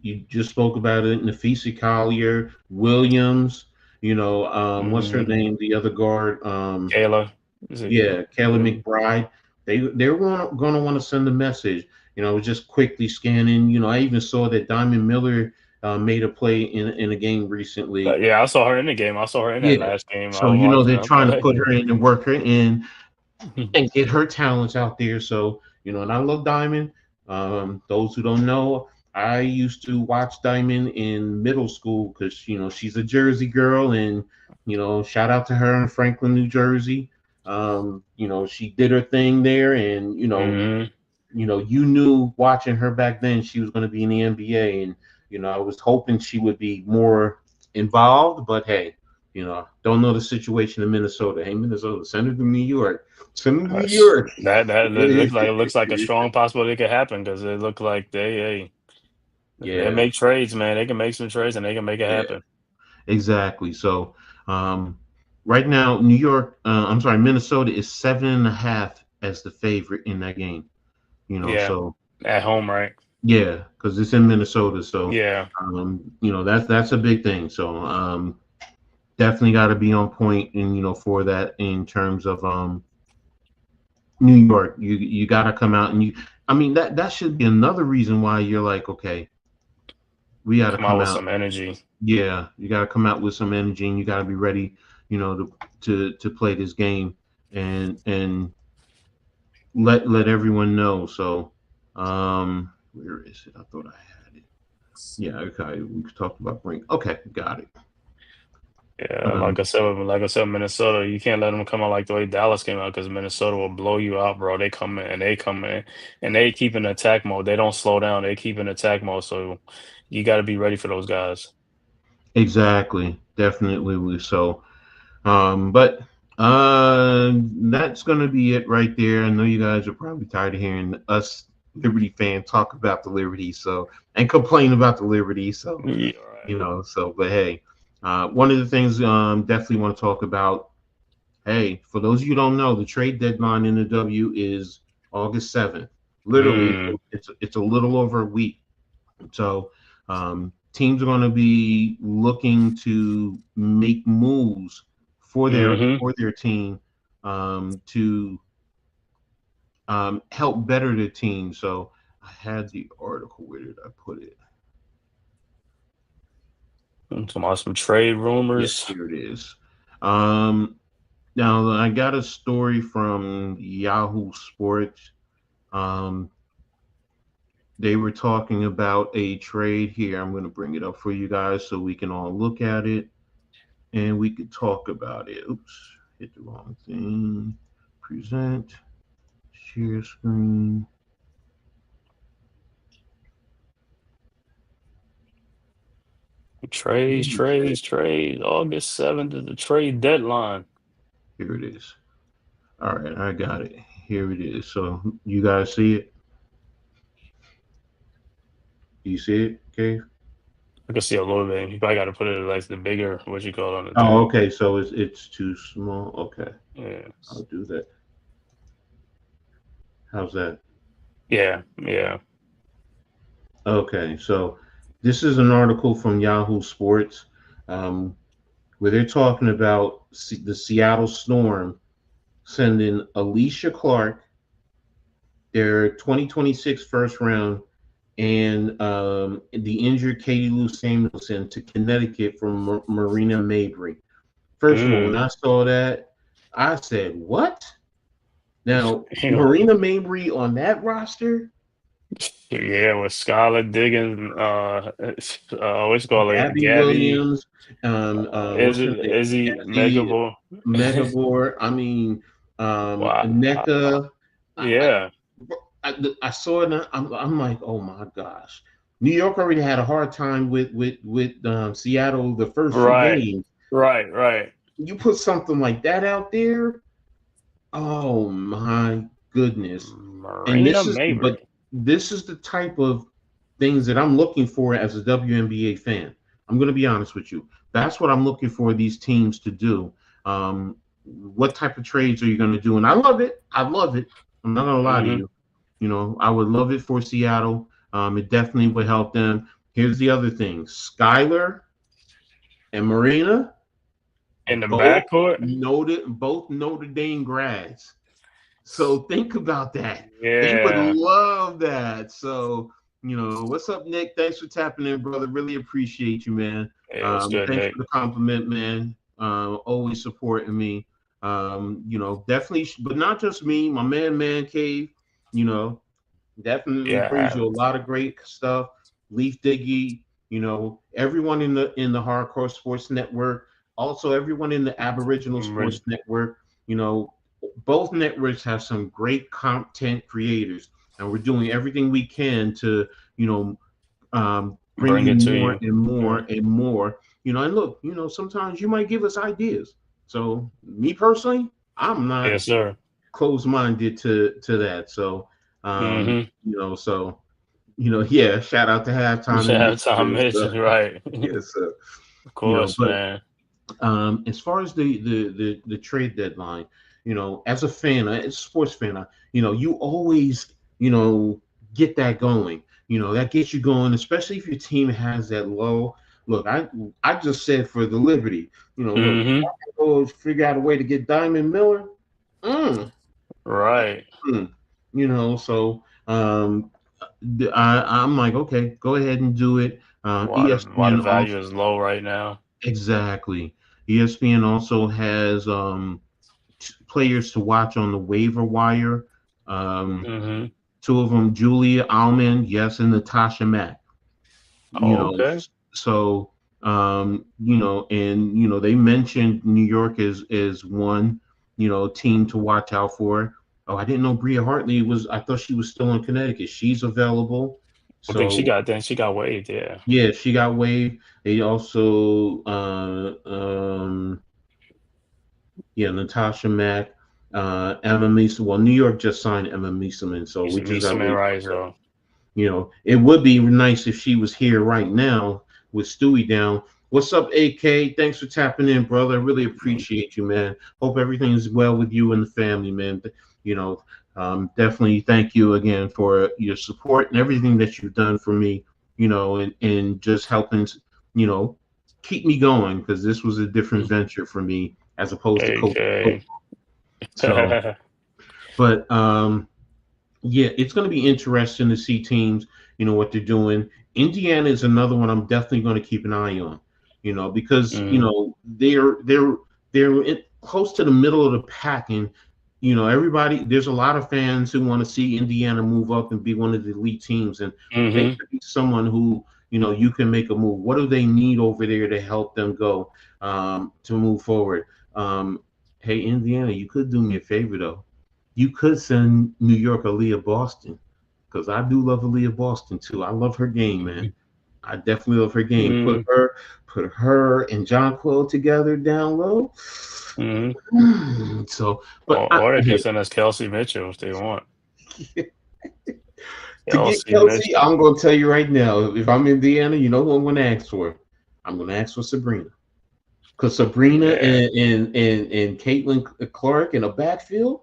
You just spoke about it. Nafisa Collier, Williams. What's her Hmm. name? The other guard. Kayla, is it? Yeah, Kelly McBride. They're going to want to send a message. I was just quickly scanning. I even saw that Diamond Miller made a play in a game recently. Yeah, I saw her in the game. I saw her in that Yeah. last game. I So was watching. they're I was trying to like, put her in and work her in and get her talents out there. So and I love Diamond. Those who don't know, I used to watch Diamond in middle school because she's a Jersey girl, and shout out to her in Franklin, New Jersey. She did her thing there, and mhm. you knew watching her back then she was going to be in the NBA, and I was hoping she would be more involved, but hey, don't know the situation in Minnesota. Hey, Minnesota, send her to New York. Send her to New Gosh, York. that looks like a strong possibility it could happen because it looked like they Yeah, make trades, man. They can make some trades and they can make it yeah, happen. exactly. So, right now, Minnesota is 7.5 as the favorite in that game. Yeah, So at home, right? yeah, because it's in Minnesota. So, Yeah, that's a big thing. So, definitely got to be on point, and for that in terms of New York, you got to come out and I mean that should be another reason why you're like, okay, we got to come out come with out. some energy. Yeah, you got to come out with some energy, and you got to be ready, to play this game and let everyone know. So, where is it? I thought I had it. Yeah, okay. We talked about Brink. Okay, got it. Yeah, Um, like I said, Minnesota, you can't let them come out like the way Dallas came out because Minnesota will blow you out, bro. They come in and they keep in attack mode. They don't slow down. They keep in attack mode. So you got to be ready for those guys. exactly, definitely. So, but that's gonna be it right there. I know you guys are probably tired of hearing us Liberty fans talk about the Liberty, so and complain about the Liberty. So Yeah, all right. but hey, One of the things definitely want to talk about. Hey, for those of you who don't know, the trade deadline in the W is August 7th. Literally, it's a little over a week. So teams are going to be looking to make moves for their team to help better the team. So I had the article. Where did I put it? Some trade rumors. Yes, here it is. Now I got a story from Yahoo Sports. They were talking about a trade here. I'm going to bring it up for you guys so we can all look at it and we could talk about it. Oops, hit the wrong thing. Present, share screen. Trades. August 7th is the trade deadline. Here it is. All right, I got it. Here it is. So you guys see it? Do you see it, Cave? I can see a little bit. You probably got to put it like the bigger, what you call it on the Oh, okay. So it's too small. Okay. Yeah. I'll do that. How's that? Yeah. Okay. So this is an article from Yahoo Sports where they're talking about the Seattle Storm sending Alicia Clark, their 2026 first round, and the injured Katie Lou Samuelson to Connecticut from Marina Mabry. First of all, when I saw that, I said, what? Now, Marina Mabry on that roster? Yeah, with Skylar Diggins, what's called Gabby Williams, Izzy Megabor. I mean, NECA. Yeah. I saw it and I'm like, oh my gosh. New York already had a hard time with Seattle the first few games. Right. You put something like that out there, oh my goodness. But this is the type of things that I'm looking for as a WNBA fan. I'm going to be honest with you. That's what I'm looking for these teams to do. What type of trades are you going to do? And I love it. I'm not going to lie to you. You know, I would love it for Seattle. It definitely would help them. Here's the other thing. Skylar and Marina in the backcourt, both Notre Dame grads. So think about that. Yeah. They would love that. So, you know, what's up, Nick? Thanks for tapping in, brother. Really appreciate you, man. Yeah, good, thanks Nick. for the compliment, man. Always supporting me. You know, definitely, but not just me, my man Cave, you know, definitely praise you. A lot of great stuff. Leaf Diggy, you know, everyone in the Hardcore Sports Network, also everyone in the Aboriginal Sports Network, you know, both networks have some great content creators, and we're doing everything we can to, you know, bring you more and more and more, you know. And look, you know, sometimes you might give us ideas. So me personally, I'm not closed-minded to that. So you know, yeah, shout out to halftime. Right. Yes, sir. Of course, you know, but, as far as the trade deadline, you know, as a fan, as a sports fan, you know, you always, you know, get that going. You know, that gets you going, especially if your team has that low. Look, I just said for the Liberty, you know, look, go figure out a way to get Diamond Miller. Right. You know, so I'm like, okay, go ahead and do it. ESPN why the value is low right now. Exactly. ESPN also has players to watch on the waiver wire. Two of them, Julia Almond, yes, and Natasha Mack. You know, so you know, and you know, they mentioned New York as one, you know, team to watch out for. Oh, I didn't know Bria Hartley was. I thought she was still in Connecticut. She's available. So I think she got waived. Yeah. Yeah, she got waived. They also, Natasha Mack, Emma Meeseman. Well, New York just signed Emma Meeseman, so we just got right. So you know, it would be nice if she was here right now with Stewie down. What's up, AK? Thanks for tapping in, brother. I really appreciate you, man. Hope everything is well with you and the family, man. You know, definitely thank you again for your support and everything that you've done for me, and just helping, you know, keep me going because this was a different venture for me as opposed to coaching Okay. football. So, but yeah, it's going to be interesting to see teams, what they're doing. Indiana is another one I'm definitely going to keep an eye on, because Mm, close to the middle of the pack, and everybody. There's a lot of fans who want to see Indiana move up and be one of the elite teams, and they mm-hmm. could be someone who you can make a move. What do they need over there to help them go to move forward? Hey, Indiana, you could do me a favor though. You could send New York Aaliyah Boston because I do love Aaliyah Boston too. I love her game, man. I definitely love her game. Put Mm, her and John Quill together down low. mm. So, but Or they can send us Kelsey Mitchell if they want. to get Kelsey Kelsey, Mitchell. I'm going to tell you right now. If I'm Indiana, you know who I'm going to ask for? I'm going to ask for Sabrina. Because Sabrina Yeah. and Caitlin Clark in a backcourt.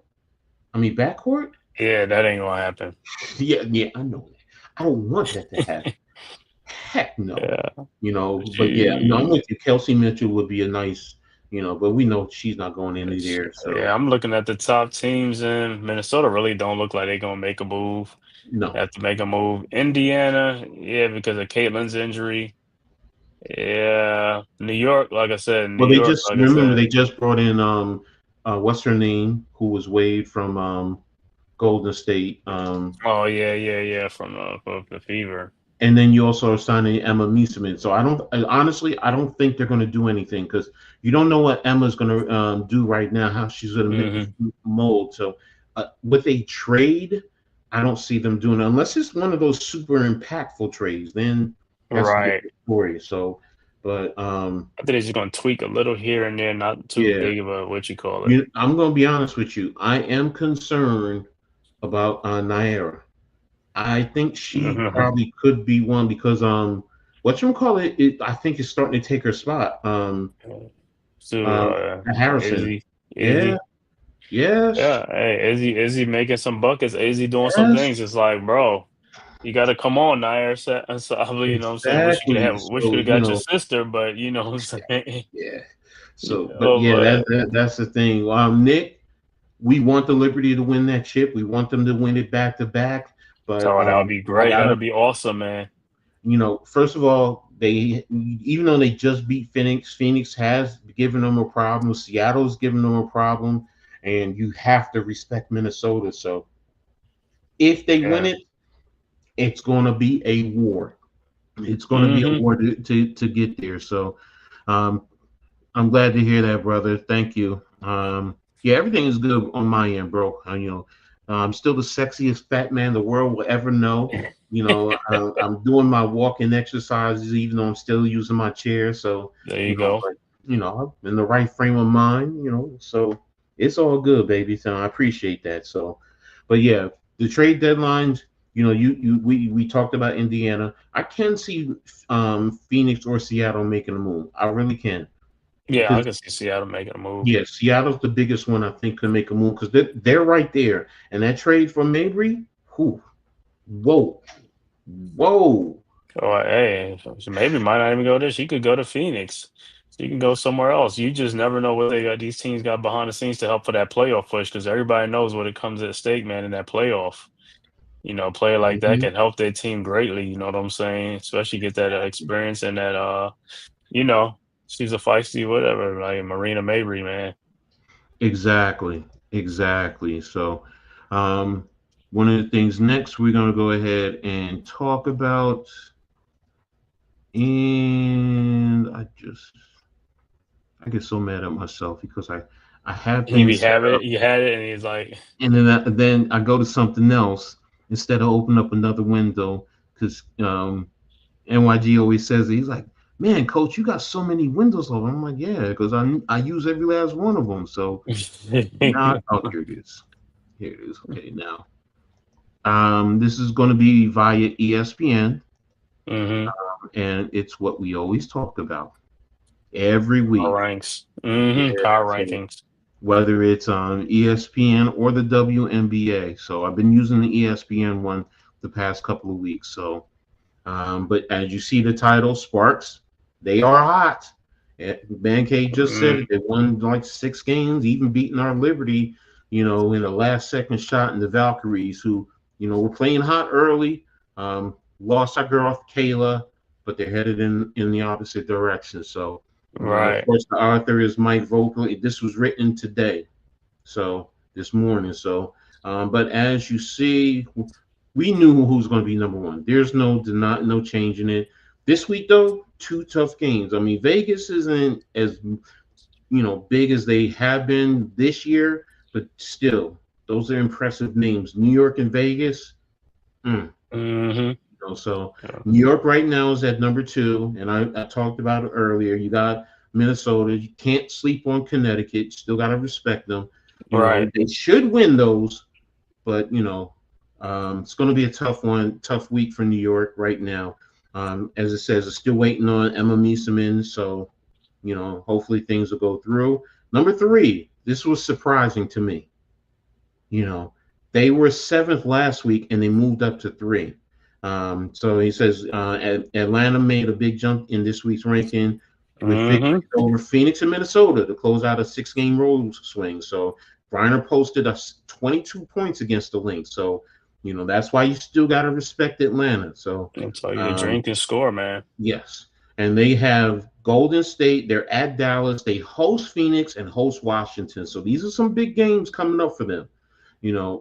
Yeah, that ain't gonna happen. Yeah, I know that. I don't want that to happen. Heck no. Yeah. But yeah, no, I'm She, with you. Kelsey Mitchell would be a nice, but we know she's not going into there. So yeah, I'm looking at the top teams, and Minnesota really don't look like they're gonna make a move. no. Have to make a move. Indiana, yeah, because of Caitlin's injury. Yeah. New York, like I said, New Well, they York, just like I remember said. they just brought in what's her name, who was waived from Golden State. Oh yeah, yeah, yeah, from the Fever. And then you also are signing Emma Meesseman. So honestly, I don't think they're going to do anything because you don't know what Emma's going to do right now, how she's going to Hmm. mold. So with a trade, I don't see them doing it unless it's one of those super impactful trades. Then that's a Right. different story. So, but I think they're just gonna tweak a little here and there, not too yeah, big of a what you call it. I'm going to be honest with you. I am concerned about Naira. I think she probably could be one because whatchamacallit I think is starting to take her spot. So Um Harrison. Izzy, Yeah, Izzy. yes, Yeah, hey, Izzy making some buckets, Izzy doing some yes, things. It's like, bro, you got to come on, Nair. So, you know what I'm saying? exactly. Wish you could So, have got your sister, but you know what I'm saying? yeah. You So, but know, yeah, but that's the thing. Nick, we want the Liberty to win that chip. We want them to win it back to back. But oh, that would be I great. gotta That'd be awesome, man. first of all, they even though they just beat Phoenix has given them a problem. Seattle's given them a problem, and you have to respect Minnesota. So if they win Yeah. it, it's going to be a war. It's going to be a Hmm. war to get there. So um, I'm glad to hear that, brother. Thank you. Yeah, everything is good on my end, bro. I'm still the sexiest fat man the world will ever know. I'm doing my walking exercises, even though I'm still using my chair. So, There you go. but I'm in the right frame of mind. So it's all good, baby. So I appreciate that. So, but yeah, the trade deadlines. We talked about Indiana. I can see Phoenix or Seattle making a move. I really can. Yeah, I Because can see Seattle making a move. yeah, Seattle's the biggest one I think could make a move because they're right there. And that trade for Mabry, whew, whoa, whoa. Oh, hey, so maybe might not even go there. She could go to Phoenix. She can go somewhere else. You just never know what they got. These teams got behind the scenes to help for that playoff push because everybody knows what it comes at stake, man, in that playoff. You know, a player like that Mhm. can help their team greatly. You know what I'm saying? Especially get that experience and that, you know, she's a feisty whatever, like Marina Mabry, man. Exactly, exactly. So, um, one of the things next we're gonna go ahead and talk about, and I get so mad at myself because I have He be things set having up, it, you had it, and he's like, and then I go to something else instead of open up another window because NYG always says it. He's like, "Man, coach, you got so many windows open." I'm like, "Yeah, because I use every last one of them." So now, oh, here it is. Here it is. Okay, now this is going to be via ESPN, hmm and it's what we always talk about. every week. Ranks. Yeah, Power so rankings. whether it's on ESPN or the WNBA. So I've been using the ESPN one the past couple of weeks. So, but as you see the title, Sparks, they are hot. Bankay just said it. They won like 6 games, even beating our Liberty, in the last second shot, in the Valkyries, who, were playing hot early. Lost our girl Kayla, but they're headed in the opposite direction. So, of Right. course, the author is Mike Vogel. This was written today, so this morning. So, but as you see, we knew who's going to be number one. There's no changing it. This week, though, 2 tough games. I mean, Vegas isn't as big as they have been this year, but still, those are impressive names. New York and Vegas. So Yeah. New York right now is at number 2, and I talked about it earlier. You got Minnesota. You can't sleep on Connecticut. Still got to respect them. Right. They should win those, but it's going to be a tough week for New York right now. As it says, it's still waiting on Emma Mieseman, so hopefully things will go through. Number 3, this was surprising to me. They were 7th last week and they moved up to 3. So he says Atlanta made a big jump in this week's ranking with victories over Phoenix and Minnesota to close out a 6-game road swing. So Breiner posted us 22 points against the Lynx. So, that's why you still got to respect Atlanta. So That's all you drink and score, man. yes. And they have Golden State. They're at Dallas. They host Phoenix and host Washington. So these are some big games coming up for them.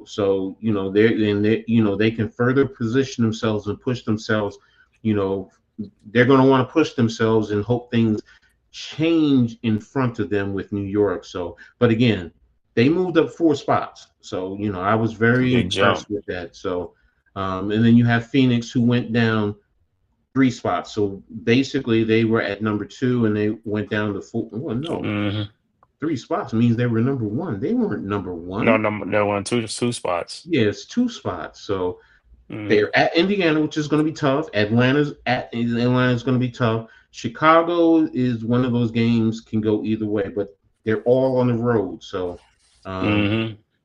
So they can further position themselves and push themselves. They're going to want to push themselves and hope things change in front of them with New York. So, but again, they moved up 4 spots. So I was very impressed with that. So, and then you have Phoenix, who went down 3 spots. So basically, they were at number 2 and they went down to 4. Well, no. 3 spots means they were number 1. They weren't number 1. No, one, two spots. Yeah, it's 2 spots. So they're at Indiana, which is going to be tough. Atlanta's going to be tough. Chicago is one of those games, can go either way, but they're all on the road. So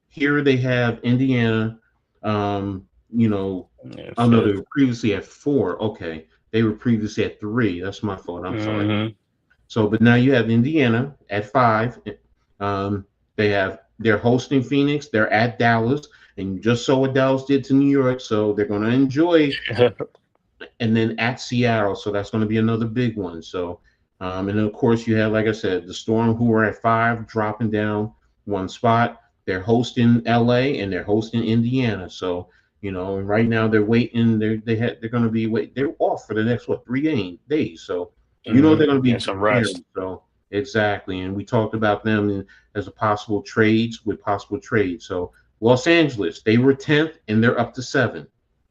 here they have Indiana. No, they were previously at 4. Okay, they were previously at 3. That's my fault. I'm sorry. So, but now you have Indiana at 5. They're hosting Phoenix. They're at Dallas, and just saw what Dallas did to New York, so they're going to enjoy. And then at Seattle, so that's going to be another big one. So, and then of course you have, like I said, the Storm, who are at 5, dropping down 1 spot. They're hosting LA and they're hosting Indiana. So, and right now they're waiting. They're going to be they're off for the next 3 days. So. They're going to be some rest. So exactly, and we talked about them as possible trades. So Los Angeles, they were 10th and they're up to 7.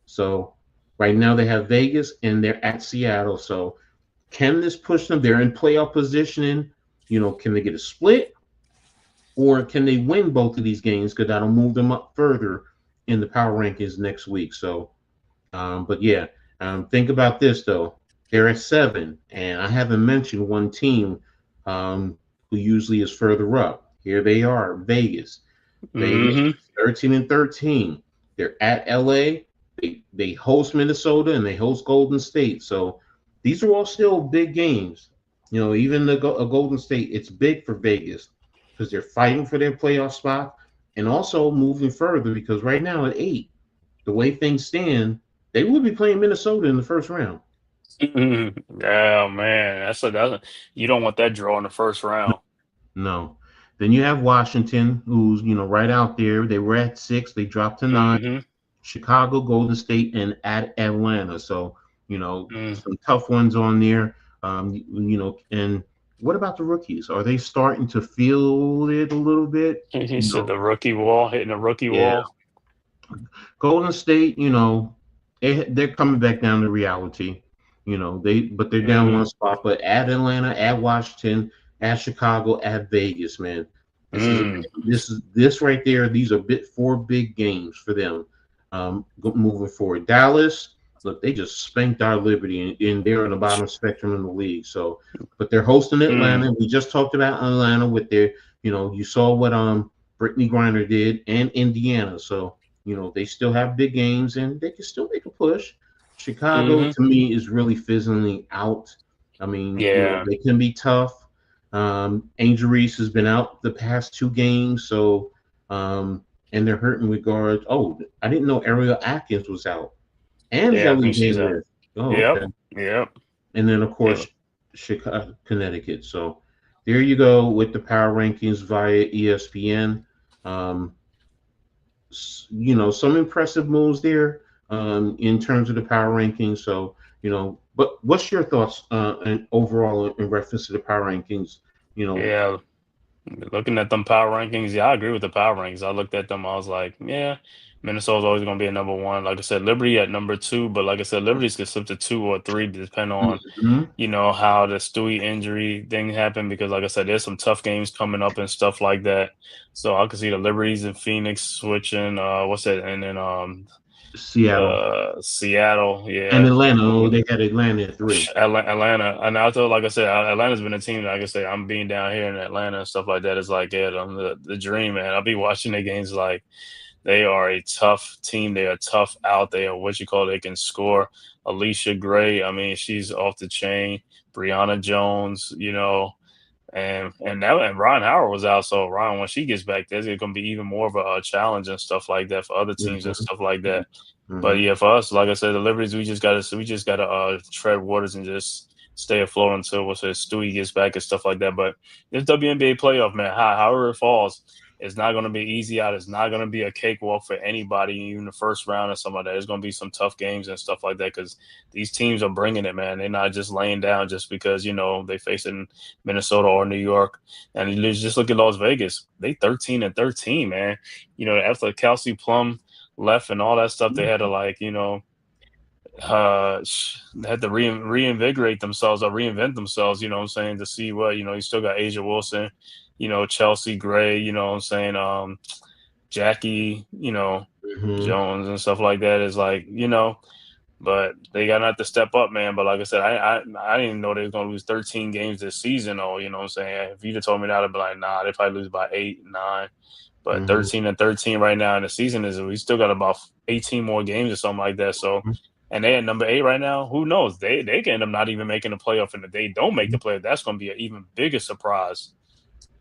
So right now they have Vegas and they're at Seattle. So can this push them? They're in playoff positioning. Can they get a split, or can they win both of these games? Because that'll move them up further in the power rankings next week. So, but yeah, think about this though. They're at 7, and I haven't mentioned one team who usually is further up. Here they are, Vegas. Vegas, 13 and 13. They're at LA. They host Minnesota and they host Golden State. So these are all still big games. Even a Golden State, it's big for Vegas because they're fighting for their playoff spot and also moving further, because right now at 8, the way things stand, they will be playing Minnesota in the first round. Yeah, man, that's you don't want that draw in the first round. No. Then you have Washington, who's right out there. They were at 6, they dropped to 9. Chicago, Golden State, and at Atlanta. So some tough ones on there. And what about the rookies? Are they starting to feel it a little bit? He said the rookie wall, hitting the rookie wall. Golden State, they're coming back down to reality. They're down 1 spot. But at Atlanta, at Washington, at Chicago, at Vegas, man, this right there. These are 4 big games for them moving forward. Dallas, look, they just spanked our Liberty, and they're on the bottom spectrum in the league. So, but they're hosting Atlanta. We just talked about Atlanta with their, you saw what Brittany Griner did, and Indiana. So, they still have big games, and they can still make a push. Chicago, to me, is really fizzling out. I mean, they can be tough. Angel Reese has been out the past 2 games, so and they're hurting with guards. Oh, I didn't know Ariel Atkins was out. And Zelly Bayless. Oh, okay. Yep. And then, of course, Chicago, Connecticut. So there you go with the power rankings via ESPN. Some impressive moves there in terms of the power rankings. So, but what's your thoughts and overall in reference to the power rankings? Yeah. Looking at them power rankings, I agree with the power rankings. I looked at them, I was like, Minnesota's always going to be a number 1. Like I said, Liberty at number 2, but like I said, Liberty's could slip to 2 or 3, depending on, how the Stewie injury thing happened. Because like I said, there's some tough games coming up and stuff like that. So I could see the Liberties and Phoenix switching. And then Seattle, and Atlanta. Oh, they got Atlanta at 3. Atlanta, and I thought, like I said, Atlanta's been a team that, like I say, I'm being down here in Atlanta and stuff like that. It's like, I'm the dream, man. I'll be watching the games. Like, they are a tough team. They are tough out. They are they can score. Alicia Gray, I mean, she's off the chain. Breana Jones, and Ryan Howard was out. So Ryan, when she gets back, there's going to be even more of a challenge and stuff like that for other teams and stuff like that. But for us, like I said, the Liberties, we just gotta tread waters and just stay afloat until Stewie gets back and stuff like that. But this WNBA playoff, man, however it falls, it's not going to be easy out. It's not going to be a cakewalk for anybody, even the first round or something like that. There's going to be some tough games and stuff like that because these teams are bringing it, man. They're not just laying down just because, they face in Minnesota or New York. And you just look at Las Vegas. They 13-13, man. After Kelsey Plum left and all that stuff, they had to they had to reinvigorate themselves or reinvent themselves, to see what, you still got Asia Wilson, Chelsea Gray, Jackie, Jones and stuff like that is like, but they got to have to step up, man. But like I said, I didn't even know they was going to lose 13 games this season. Or, if you'd have told me that, I'd be like, nah, they probably lose by 8, 9. But 13-13 right now in the season we still got about 18 more games or something like that. So, and they at number 8 right now. Who knows? They can end up not even making the playoff, and if they don't make the playoff, that's going to be an even bigger surprise.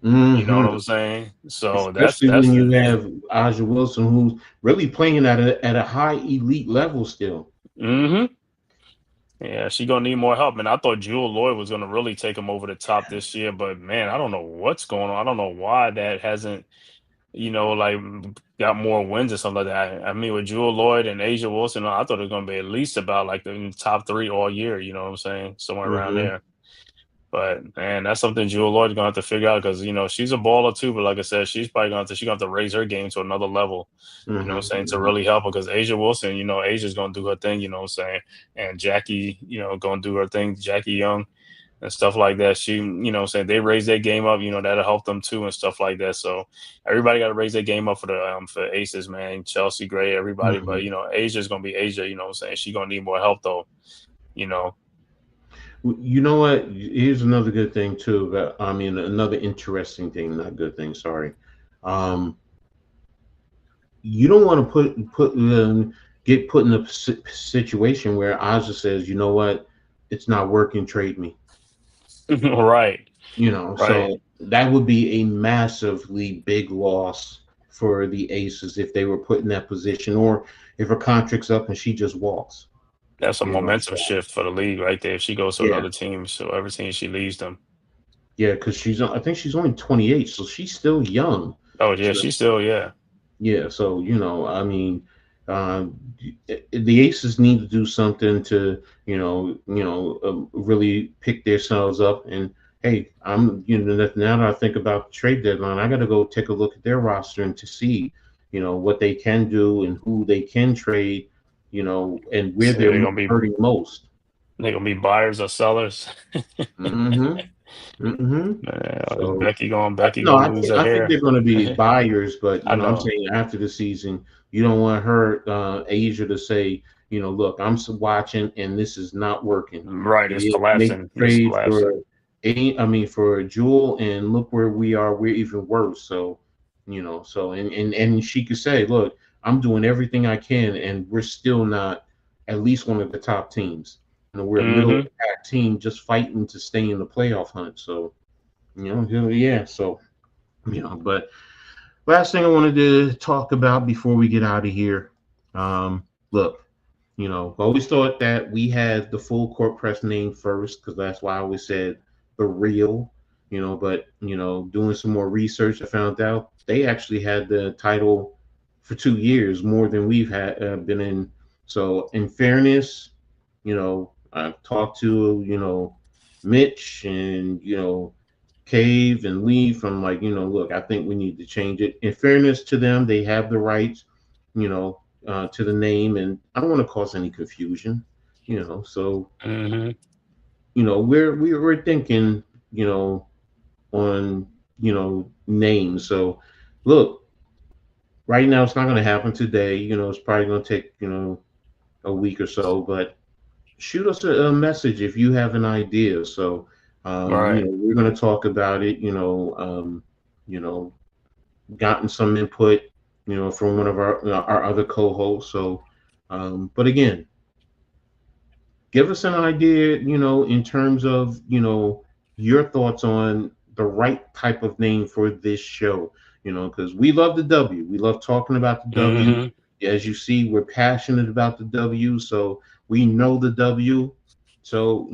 You know what I'm saying? So especially when you have Aja Wilson, who's really playing at a high elite level still. Yeah, she's gonna need more help. And I thought Jewel Lloyd was gonna really take him over the top this year, but man, I don't know what's going on. I don't know why that hasn't. Got more wins or something like that. I mean, with Jewel Lloyd and Asia Wilson, I thought it was going to be at least about the top 3 all year, you know what I'm saying? Somewhere around there. But, man, that's something Jewel Lloyd is going to have to figure out because, she's a baller too. But like I said, she's probably going to have to raise her game to another level, you know what I'm saying, to really help her because Asia Wilson, Asia's going to do her thing, you know what I'm saying? And Jackie, going to do her thing, Jackie Young. And stuff like that. She, they raise their game up, that'll help them too and stuff like that. So everybody got to raise their game up for the for Aces, man. Chelsea Gray, everybody. But, Asia's going to be Asia, you know what I'm saying? She's going to need more help though, You know what? Here's another good thing too. Another interesting thing, not good thing, sorry. You don't want to get put in a situation where Aja says, you know what? It's not working, trade me. Right. So that would be a massively big loss for the Aces if they were put in that position, or if her contract's up and she just walks. That's a momentum shift for the league right there. If she goes to another team, so every team she leaves them. Yeah, because I think she's only 28, so she's still young. Oh yeah, she's still Yeah, so the Aces need to do something to really pick themselves up. And hey, now that I think about the trade deadline, I got to go take a look at their roster and to see what they can do and who they can trade, and where they're going to be hurting most. They're going to be buyers or sellers. So, Becky going I think they're going to be buyers, but I'm saying after the season, you don't want her Asia to say, look, I'm watching and this is not working. Right, it's They make collapsing. a It's trade collapsing. for Jewel, and look where we are. We're even worse. So, and she could say, look, I'm doing everything I can, and we're still not at least one of the top teams. We're a middle of Mm-hmm. the pack team just fighting to stay in the playoff hunt. So, yeah. So, but last thing I wanted to talk about before we get out of here. Look, always thought that we had the full court press name first because that's why I always said the real. But doing some more research, I found out they actually had the title for 2 years more than we've had been in. So, in fairness, I've talked to Mitch and Cave and Lee from like look, I think we need to change it. In fairness to them, they have the rights, to the name, and I don't want to cause any confusion, So Mm-hmm. we're thinking, on names. So look, right now it's not going to happen today. It's probably going to take a week or so, but shoot us a message if you have an idea. So Right. we're going to talk about it. You know, gotten some input, from one of our other co-hosts. So, but again, give us an idea, in terms of, your thoughts on the right type of name for this show, because we love the W. We love talking about the W. Mm-hmm. As you see, we're passionate about the W, so we know the W. So,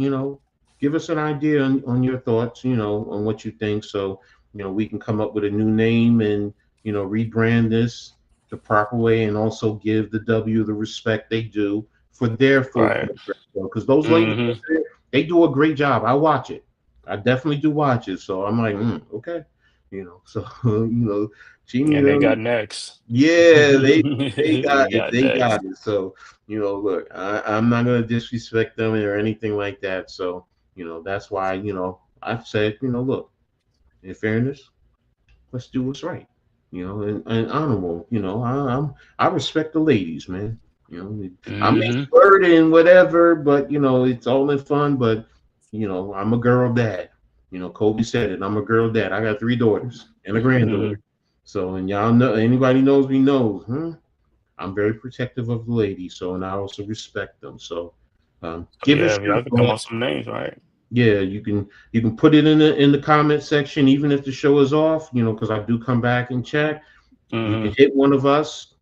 give us an idea on your thoughts, on what you think. So, we can come up with a new name and, rebrand this the proper way and also give the W the respect they do for their full Right. court press because those ladies, Mm-hmm. they do a great job. I watch it. I definitely do watch it. So I'm like, okay, So she need And they got them. next. Yeah, they got They it. got They next. got it. So look, I'm not gonna disrespect them or anything like that. So that's why I've said look, in fairness, let's do what's right. And honorable. I respect the ladies, man. I may Mm-hmm. flirt and whatever, but it's all in fun. But I'm a girl dad. Kobe said it. I'm a girl dad. I got 3 daughters and a Mm-hmm. granddaughter. So, and y'all know, anybody knows me knows. I'm very protective of the ladies. So, and I also respect them. So, give us Yeah, your y'all can come up with thoughts. some names, right? Yeah, you can put it in the comment section, even if the show is off. Because I do come back and check. You can Mm-hmm. hit one of us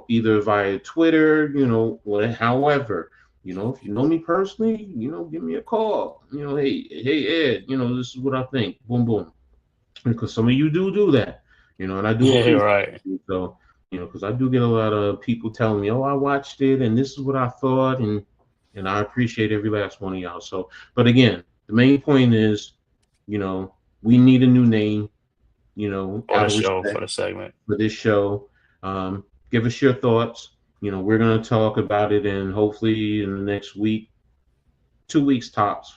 either via Twitter, however, if you know me personally, give me a call. Hey Ed, this is what I think. Boom, boom. Because some of you do that, and I do Yeah, appreciate right. it. So, because I do get a lot of people telling me, "Oh, I watched it, and this is what I thought," and I appreciate every last one of y'all. So, but again, the main point is, you know, we need a new name, For out the of show, for respect the segment. for this show. Give us your thoughts. We're going to talk about it, and hopefully in the next week, 2 weeks tops,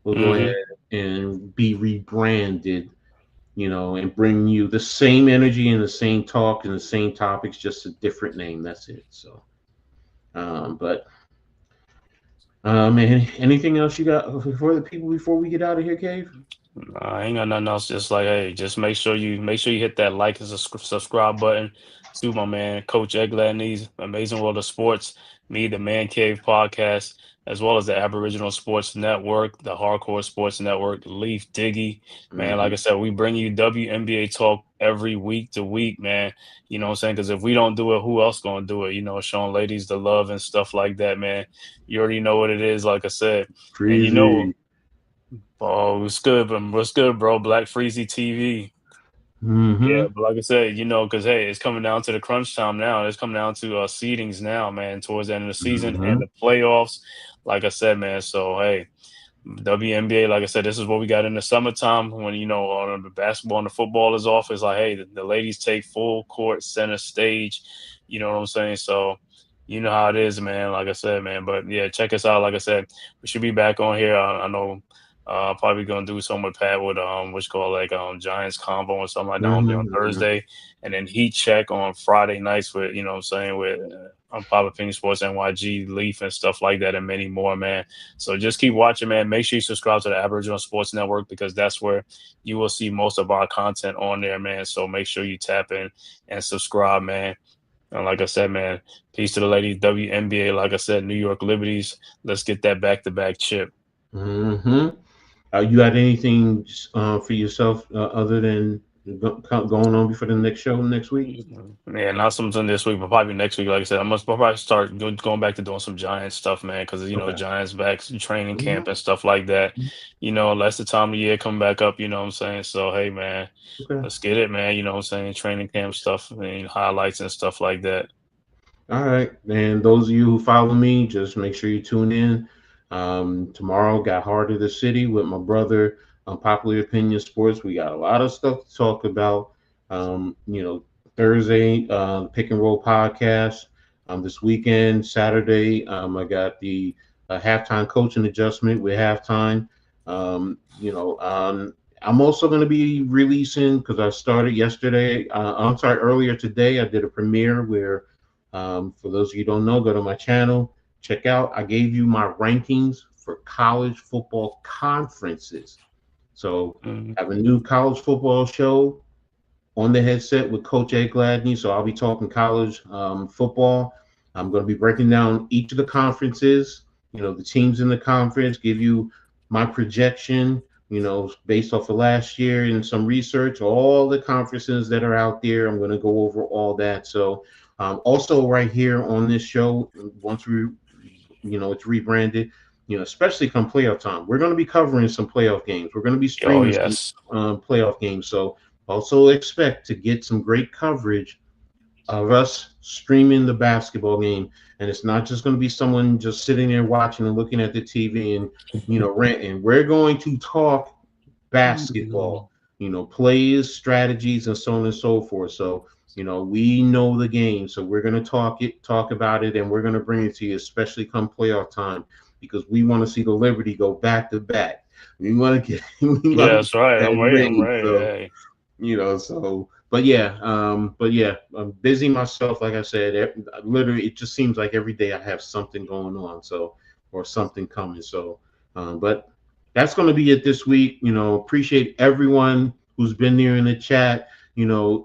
we'll go ahead Mm-hmm. and be rebranded, and bring you the same energy and the same talk and the same topics, just a different name. That's it. So, but anything else you got for the people before we get out of here, Cave? I ain't got nothing else. Just like, hey, just make sure you hit that like and subscribe button to my man, Coach Ed Gladney's Amazing World of Sports, me, the Man Cave Podcast, as well as the Aboriginal Sports Network, the Hardcore Sports Network, Leaf Diggy. Man, like Hmm. I said, we bring you WNBA talk every week to week, man. You know what I'm saying? Because if we don't do it, who else gonna do it? Showing ladies the love and stuff like that, man. You already know what it is, like I said. And Freezy. oh, it's good, but what's good, bro? Black Freezy TV. Yeah, Hmm. but like I said, because hey, it's coming down to the crunch time now. It's coming down to seedings now, man, towards the end of the season and Hmm. the playoffs. Like I said, man. So hey, WNBA, like I said, this is what we got in the summertime when on the basketball and the football is off. It's like, hey, the ladies take full court center stage. You know what I'm saying? So you know how it is, man. Like I said, man. But yeah, check us out. Like I said, we should be back on here. I know Probably gonna do something with Pat with what's called like Giants combo or something like that on Thursday, and then Heat Check on Friday nights with you know what I'm saying with Papa Pink Sports NYG Leaf and stuff like that and many more, man. So just keep watching, man. Make sure you subscribe to the Aboriginal Sports Network because that's where you will see most of our content on there, man. So make sure you tap in and subscribe, man. And like I said, man, peace to the ladies. WNBA, like I said, New York Liberties. Let's get that back-to-back chip. You got anything for yourself other than going on before the next show next week? Yeah, not something this week, but probably next week. Like I said, I must probably start going back to doing some Giants stuff, man, because you know the Giants back training camp and stuff like that. You know, that's the time of year come back up. You know what I'm saying? So hey, man, let's get it, man. You know what I'm saying? Training camp stuff and highlights and stuff like that. All right, and those of you who follow me, just make sure you tune in. Tomorrow got Heart of the City with my brother on Popular Opinion Sports. We got a lot of stuff to talk about. You know, Thursday, Pick and Roll podcast. This weekend, Saturday, I got the halftime coaching adjustment with halftime. You know, I'm also going to be releasing because I started yesterday. Earlier today, I did a premiere where, for those of you who don't know, go to my channel. Check out, I gave you my rankings for college football conferences. So I have a new college football show on the headset with Coach Ed Gladney. So I'll be talking college football. I'm going to be breaking down each of the conferences, you know, the teams in the conference, give you my projection, you know, based off of last year and some research, all the conferences that are out there. I'm going to go over all that. So also right here on this show, once it's rebranded, you know, especially come playoff time, we're going to be covering some playoff games. We're going to be streaming some playoff games. So also expect to get some great coverage of us streaming the basketball game. And it's not just going to be someone just sitting there watching and looking at the TV and, you know, ranting. We're going to talk basketball, you know, plays, strategies, and so on and so forth. So, you know, we know the game, so we're going to talk about it, and we're going to bring it to you, especially come playoff time, because we want to see the Liberty go back to back. We want to get. That's right. I'm waiting. So, you know, so, but yeah, I'm busy myself. Like I said, literally, it just seems like every day I have something going on, so, or something coming. So, but that's going to be it this week. You know, appreciate everyone who's been there in the chat. You know,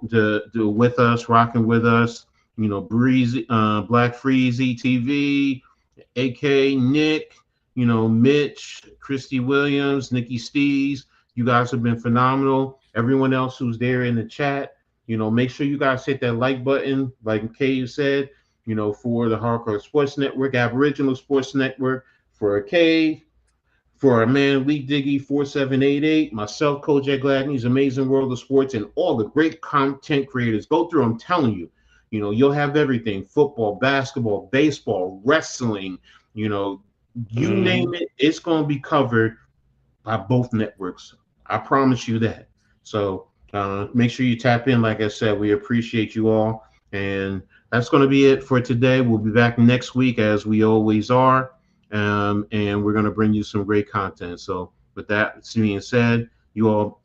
with us, rocking with us, you know, Breezy, Black Freezy TV, AK, Nick, you know, Mitch, Christy Williams, Nikki Stees. You guys have been phenomenal. Everyone else who's there in the chat, you know, make sure you guys hit that like button, like Kay said, you know, for the Hardcore Sports Network, Aboriginal Sports Network, for Kay, for our man Lee Diggy 4788, myself, Coach Ed Gladney's Amazing World of Sports, and all the great content creators. Go through, I'm telling you, you know, you'll have everything: football, basketball, baseball, wrestling, you know, you name it, it's going to be covered by both networks. I promise you that. So make sure you tap in. Like I said, we appreciate you all. And that's going to be it for today. We'll be back next week, as we always are. And we're going to bring you some great content. So with that being said, you all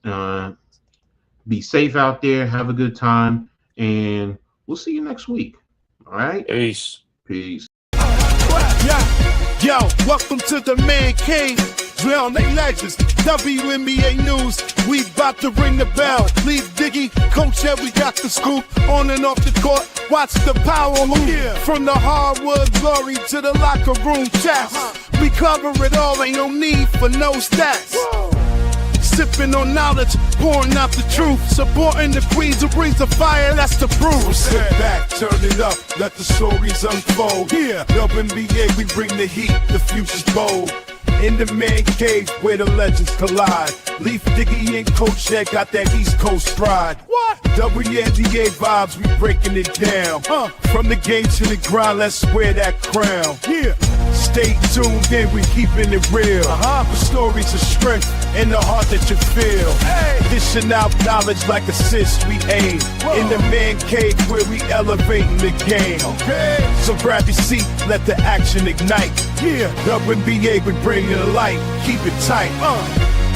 be safe out there. Have a good time. And we'll see you next week. All right? Peace. Peace. Yo, welcome to the Man Cave. Drown they legends. WNBA News. We about to ring the bell. Leave Diggy, Coach Ed, we got the scoop. On and off the court, watch the power move. Yeah. From the hardwood glory to the locker room chats. We cover it all, ain't no need for no stats. Whoa. Sipping on knowledge, pouring out the truth. Supporting the queens who brings the fire, that's the proof. So sit back, turn it up, let the stories unfold. Yeah, WNBA, we bring the heat, the future's bold. In the Man Cave where the legends collide. Leaf Diggy and Coach Ed got that East Coast pride. What? WNBA vibes, we breaking it down. From the game to the grind, let's wear that crown. Yeah. Stay tuned in, we keeping it real. The stories of strength. in the heart that you feel. Dishing out knowledge like assists we aim. In the man cave where we elevating the game. So grab your seat, let the action ignite. Yeah, WNBA would bring you the light. Keep it tight.